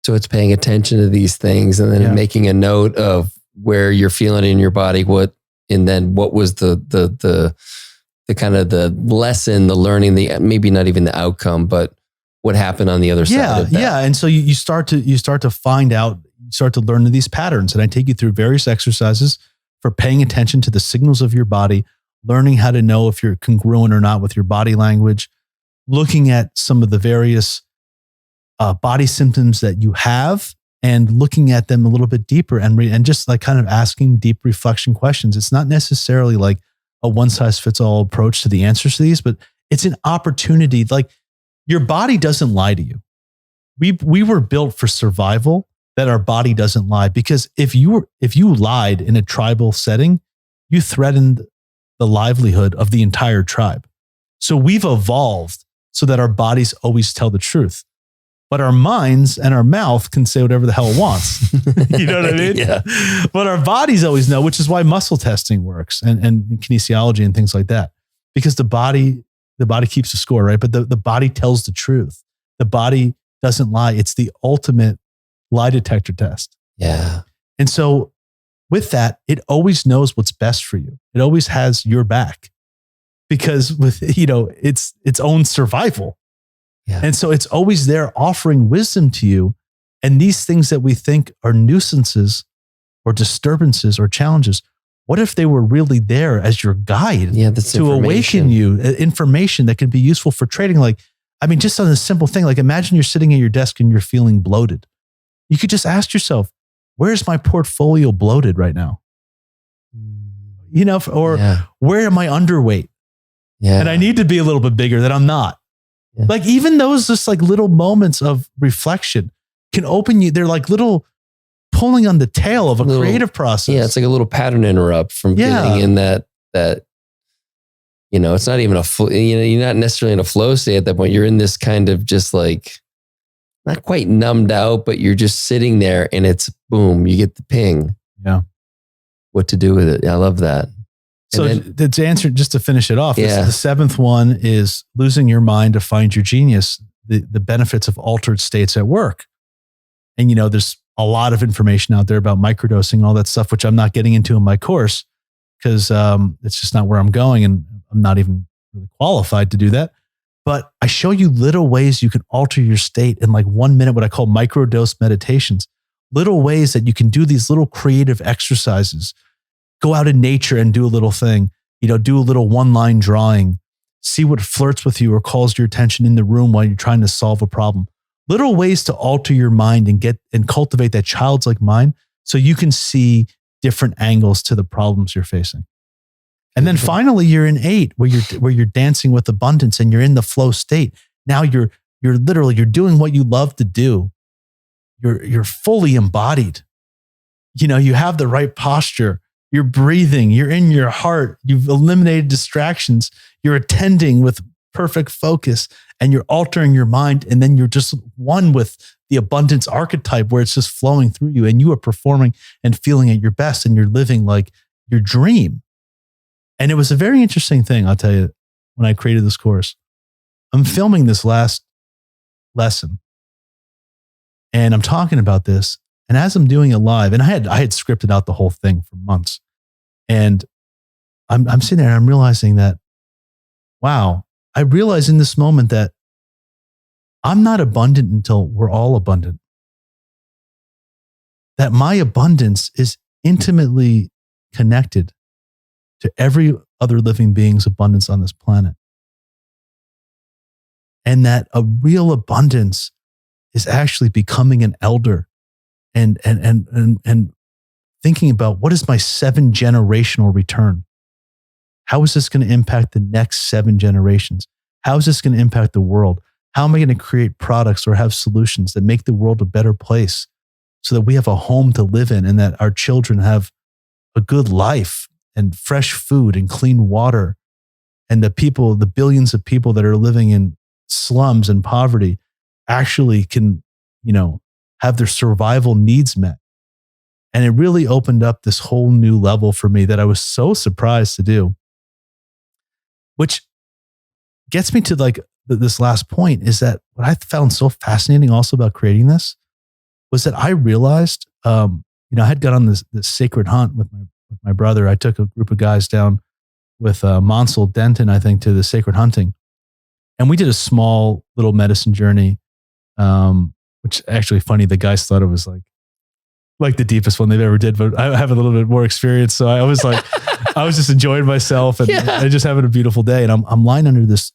So it's paying attention to these things and then making a note of where you're feeling in your body, and then what was the kind of the lesson, the learning, maybe not even the outcome, but what happened on the other side of that. Yeah. And so you start to find out, you start to learn these patterns. And I take you through various exercises for paying attention to the signals of your body, learning how to know if you're congruent or not with your body language, looking at some of the various body symptoms that you have and looking at them a little bit deeper and just like kind of asking deep reflection questions. It's not necessarily like a one size fits all approach to the answers to these, but it's an opportunity. Like your body doesn't lie to you. We were built for survival, that our body doesn't lie, because if you lied in a tribal setting, you threatened the livelihood of the entire tribe. So we've evolved so that our bodies always tell the truth. But our minds and our mouth can say whatever the hell it wants. You know what I mean? Yeah. But our bodies always know, which is why muscle testing works and kinesiology and things like that. Because the body keeps the score, right? But the body tells the truth. The body doesn't lie. It's the ultimate lie detector test. Yeah. And so with that, it always knows what's best for you. It always has your back because with, its own survival. Yeah. And so it's always there offering wisdom to you. And these things that we think are nuisances or disturbances or challenges, what if they were really there as your guide to awaken you, information that can be useful for trading? Like, just on a simple thing, like imagine you're sitting at your desk and you're feeling bloated. You could just ask yourself, where's my portfolio bloated right now? Where am I underweight? Yeah. And I need to be a little bit bigger that I'm not. Yeah. Like even those just like little moments of reflection can open you. They're like little pulling on the tail of a creative process. Yeah. It's like a little pattern interrupt from getting in that, it's not even you're not necessarily in a flow state at that point. You're in this kind of just like, not quite numbed out, but you're just sitting there and it's boom, you get the ping. Yeah. What to do with it. I love that. So to answer, just to finish it off, the seventh one is losing your mind to find your genius, the benefits of altered states at work. And, there's a lot of information out there about microdosing, all that stuff, which I'm not getting into in my course because it's just not where I'm going. And I'm not even really qualified to do that. But I show you little ways you can alter your state in like 1 minute, what I call microdose meditations, little ways that you can do these little creative exercises. Go out in nature and do a little thing, do a little one-line drawing, see what flirts with you or calls your attention in the room while you're trying to solve a problem. Little ways to alter your mind and cultivate that childlike mind so you can see different angles to the problems you're facing. And then finally, you're in 8, where you're dancing with abundance and you're in the flow state. Now you're doing what you love to do. You're fully embodied. You have the right posture. You're breathing. You're in your heart. You've eliminated distractions. You're attending with perfect focus, and you're altering your mind. And then you're just one with the abundance archetype, where it's just flowing through you, and you are performing and feeling at your best, and you're living like your dream. And it was a very interesting thing, I'll tell you, when I created this course. I'm filming this last lesson, and I'm talking about this. And as I'm doing it live, and I had scripted out the whole thing for months, and I'm sitting there and I'm realizing that, wow, I realize in this moment that I'm not abundant until we're all abundant. That my abundance is intimately connected to every other living being's abundance on this planet. And that a real abundance is actually becoming an elder and thinking about, what is my 7 generational return? How is this going to impact the next 7 generations? How is this going to impact the world? How am I going to create products or have solutions that make the world a better place so that we have a home to live in, and that our children have a good life and fresh food and clean water, and the billions of people that are living in slums and poverty actually can, have their survival needs met. And it really opened up this whole new level for me that I was so surprised to do. Which gets me to this last point, is that what I found so fascinating also about creating this was that I realized, I had gone on this sacred hunt with my brother. I took a group of guys down with Monsell Denton, I think, to the sacred hunting. And we did a small little medicine journey, which actually funny, the guys thought it was like the deepest one they've ever did, but I have a little bit more experience. So I was I was just enjoying myself and just having a beautiful day. And I'm lying under this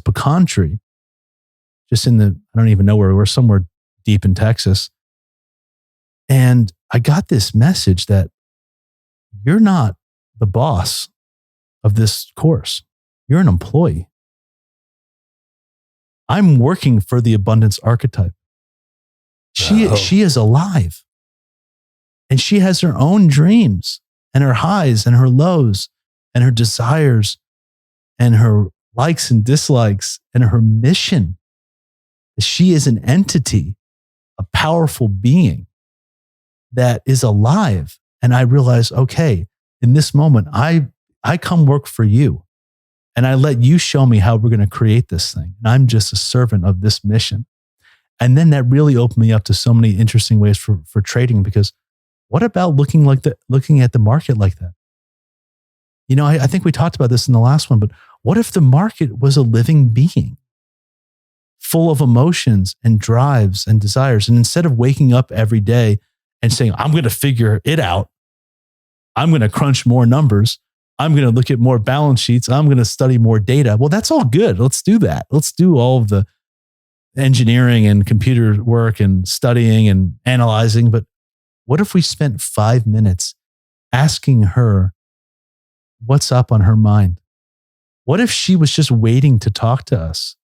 pecan tree, just I don't even know where, we're somewhere deep in Texas. And I got this message that you're not the boss of this course. You're an employee. I'm working for the abundance archetype. She is alive, and she has her own dreams and her highs and her lows and her desires and her likes and dislikes and her mission. She is an entity, a powerful being that is alive. And I realized, okay, in this moment, I come work for you, and I let you show me how we're going to create this thing. And I'm just a servant of this mission. And then that really opened me up to so many interesting ways for trading, because what about looking at the market like that? I think we talked about this in the last one, but what if the market was a living being full of emotions and drives and desires? And instead of waking up every day and saying, I'm going to figure it out, I'm going to crunch more numbers, I'm going to look at more balance sheets, I'm going to study more data. Well, that's all good. Let's do that. Let's do all of the engineering and computer work and studying and analyzing. But what if we spent 5 minutes asking her what's up on her mind? What if she was just waiting to talk to us,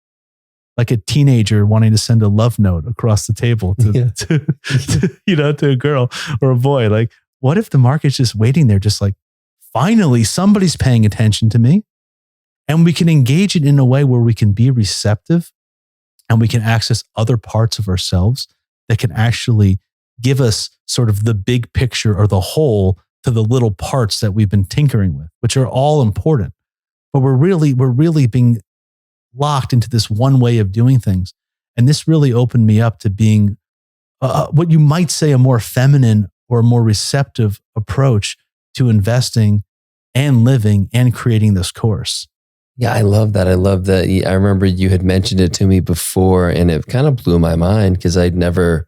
like a teenager wanting to send a love note across the table to a girl or a boy? Like, what if the market's just waiting there, just like, finally, somebody's paying attention to me, and we can engage it in a way where we can be receptive and we can access other parts of ourselves that can actually give us sort of the big picture or the whole to the little parts that we've been tinkering with, which are all important. But we're really being locked into this one way of doing things. And this really opened me up to being what you might say a more feminine or a more receptive approach to investing and living and creating this course. Yeah, I love that. I remember you had mentioned it to me before, and it kind of blew my mind because I'd never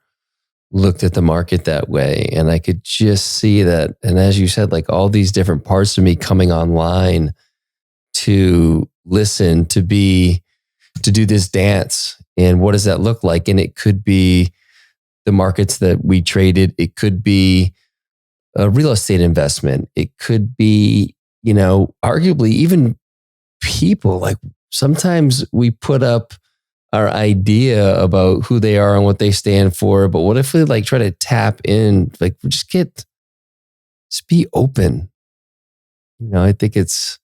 looked at the market that way. And I could just see that. And as you said, like all these different parts of me coming online to listen, to do this dance. And what does that look like? And it could be the markets that we traded. It could be a real estate investment. It could be, arguably even people. Like sometimes we put up our idea about who they are and what they stand for. But what if we like try to tap in, like just be open. I think it's,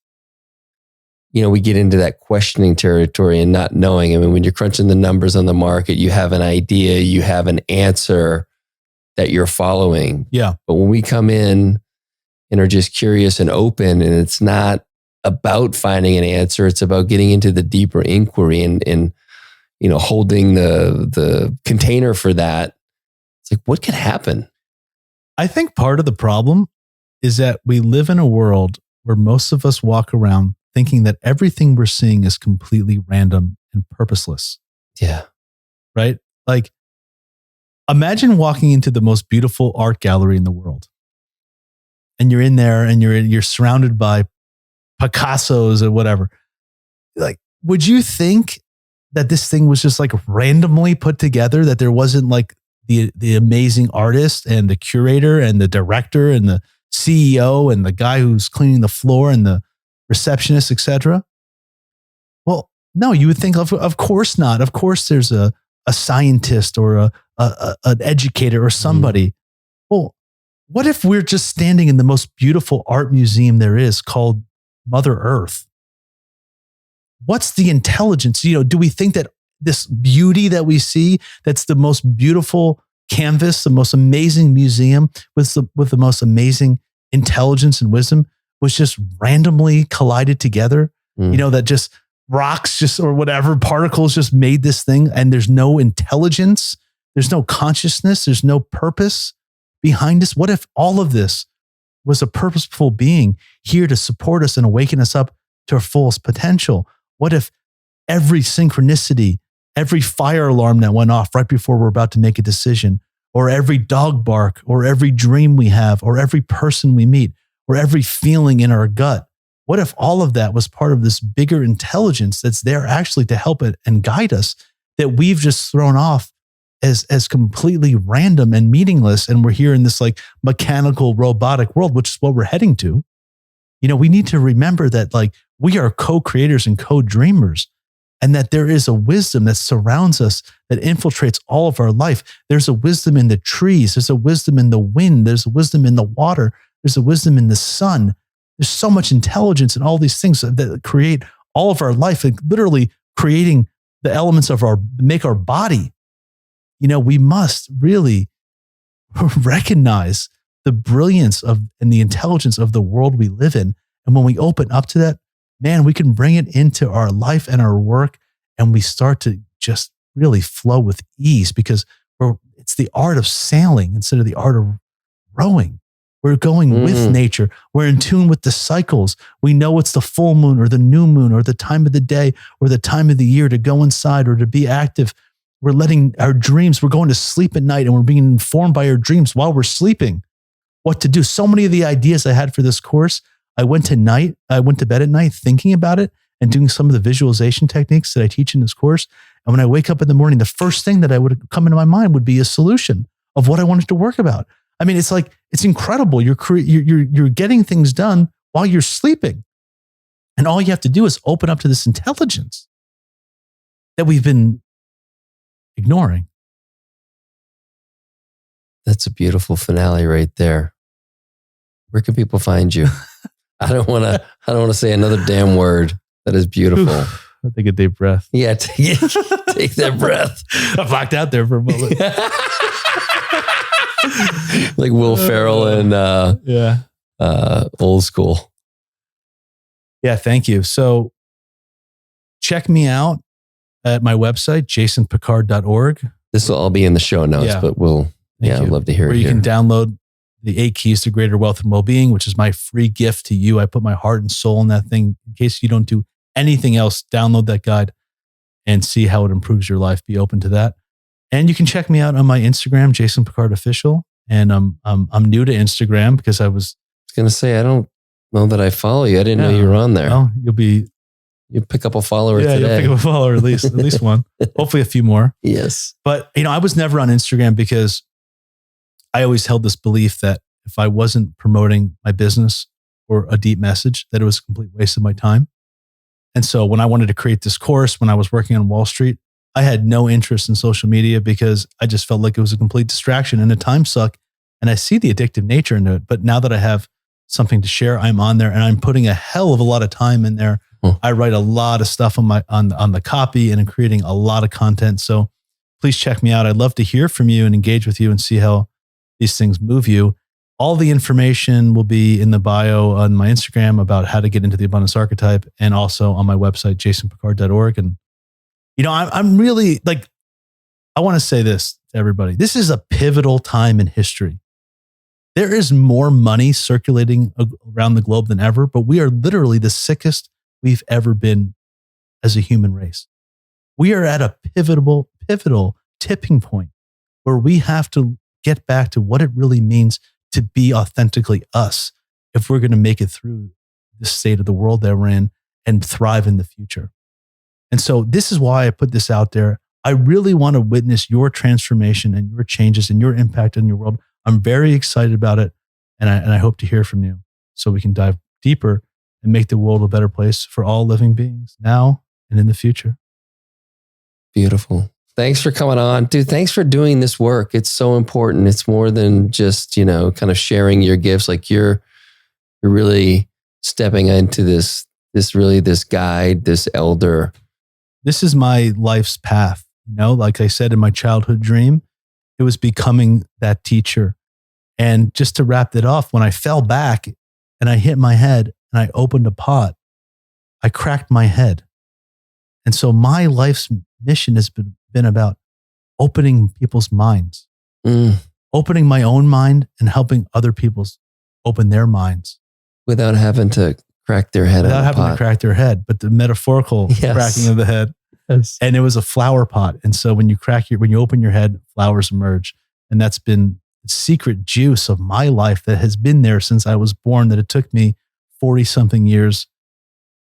we get into that questioning territory and not knowing. I mean, when you're crunching the numbers on the market, you have an idea, you have an answer that you're following. Yeah. But when we come in and are just curious and open, and it's not about finding an answer, it's about getting into the deeper inquiry and holding the container for that. It's like, what could happen? I think part of the problem is that we live in a world where most of us walk around thinking that everything we're seeing is completely random and purposeless. Yeah. Right? Like, imagine walking into the most beautiful art gallery in the world. And you're in there and you're surrounded by Picassos or whatever. Like, would you think that this thing was just like randomly put together, that there wasn't like the amazing artist and the curator and the director and the CEO and the guy who's cleaning the floor and the receptionist, etc.? Well, no, you would think of course not. Of course there's a scientist or an educator or somebody. Well, what if we're just standing in the most beautiful art museum there is, called Mother Earth? What's the intelligence? Do we think that this beauty that we see, that's the most beautiful canvas, the most amazing museum with the most amazing intelligence and wisdom, was just randomly collided together? That just rocks or whatever particles just made this thing, and there's no intelligence, there's no consciousness, there's no purpose behind this. What if all of this was a purposeful being here to support us and awaken us up to our fullest potential? What if every synchronicity, every fire alarm that went off right before we're about to make a decision, or every dog bark, or every dream we have, or every person we meet, or every feeling in our gut, what if all of that was part of this bigger intelligence that's there actually to help it and guide us, that we've just thrown off as completely random and meaningless, and we're here in this like mechanical, robotic world, which is what we're heading to? We need to remember that like we are co-creators and co-dreamers, and that there is a wisdom that surrounds us, that infiltrates all of our life. There's a wisdom in the trees. There's a wisdom in the wind. There's a wisdom in the water. There's a wisdom in the sun. There's so much intelligence in all these things that create all of our life, and literally creating the elements of make our body. We must really recognize the brilliance and the intelligence of the world we live in. And when we open up to that, man, we can bring it into our life and our work, and we start to just really flow with ease, because it's the art of sailing instead of the art of rowing. We're going with nature. We're in tune with the cycles. We know it's the full moon or the new moon or the time of the day or the time of the year to go inside or to be active. We're letting our dreams, we're going to sleep at night, and we're being informed by our dreams while we're sleeping what to do. So many of the ideas I had for this course, I went to bed at night thinking about it and doing some of the visualization techniques that I teach in this course. And when I wake up in the morning, the first thing that I would come into my mind would be a solution of what I wanted to work about. I mean, it's like, it's incredible. You're getting things done while you're sleeping. And all you have to do is open up to this intelligence that we've been ignoring. That's a beautiful finale right there. Where can people find you? I don't want to say another damn word. That is beautiful. I'll take a deep breath. Yeah, take that breath. I blacked out there for a moment. Like Will Ferrell and Old School. Yeah, thank you. So check me out at my website, jasonpickard.org. This will all be in the show notes, but I'd love to hear it. Where you can download the 8 Keys to Greater Wealth and Wellbeing, which is my free gift to you. I put my heart and soul in that thing. In case you don't do anything else, download that guide and see how it improves your life. Be open to that. And you can check me out on my Instagram, Jason Pickard Official. And I'm new to Instagram because I was going to say, I don't know that I follow you. I didn't know you were on there. Well, you'll be You pick up a follower Yeah, today. you'll pick up a follower at least one. Hopefully a few more. Yes. But, I was never on Instagram because I always held this belief that if I wasn't promoting my business or a deep message, that it was a complete waste of my time. And so when I wanted to create this course, when I was working on Wall Street, I had no interest in social media because I just felt like it was a complete distraction and a time suck. And I see the addictive nature into it. But now that I have something to share, I'm on there and I'm putting a hell of a lot of time in there. I write a lot of stuff on the copy and I'm creating a lot of content. So please check me out. I'd love to hear from you and engage with you and see how these things move you. All the information will be in the bio on my Instagram about how to get into the Abundance Archetype and also on my website, jasonpickard.org. And, I'm really I want to say this to everybody. This is a pivotal time in history. There is more money circulating around the globe than ever, but we are literally the sickest we've ever been as a human race. We are at a pivotal tipping point where we have to get back to what it really means to be authentically us if we're going to make it through the state of the world that we're in and thrive in the future. And so this is why I put this out there. I really want to witness your transformation and your changes and your impact on your world. I'm very excited about it. And I hope to hear from you so we can dive deeper and make the world a better place for all living beings now and in the future. Beautiful. Thanks for coming on. Dude, thanks for doing this work. It's so important. It's more than just, kind of sharing your gifts. Like you're really stepping into this guide, this elder. This is my life's path. Like I said, in my childhood dream, it was becoming that teacher. And just to wrap it off, when I fell back and I hit my head and I opened a pot, I cracked my head. And so my life's mission has been about opening people's minds, opening my own mind and helping other people's open their minds. Without having to crack their head. Without having to crack their head, but the metaphorical cracking of the head. Yes. And it was a flower pot. And so when you open your head, flowers emerge. And that's been the secret juice of my life that has been there since I was born, that it took me 40 something years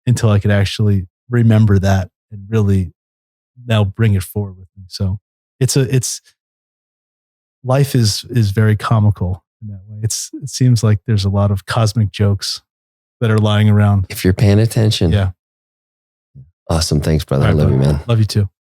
until I could actually remember that and really now bring it forward with me. So life is very comical in that way. It seems like there's a lot of cosmic jokes that are lying around. If you're paying attention. Yeah. Awesome. Thanks, brother. Right, I love you, man. Love you too.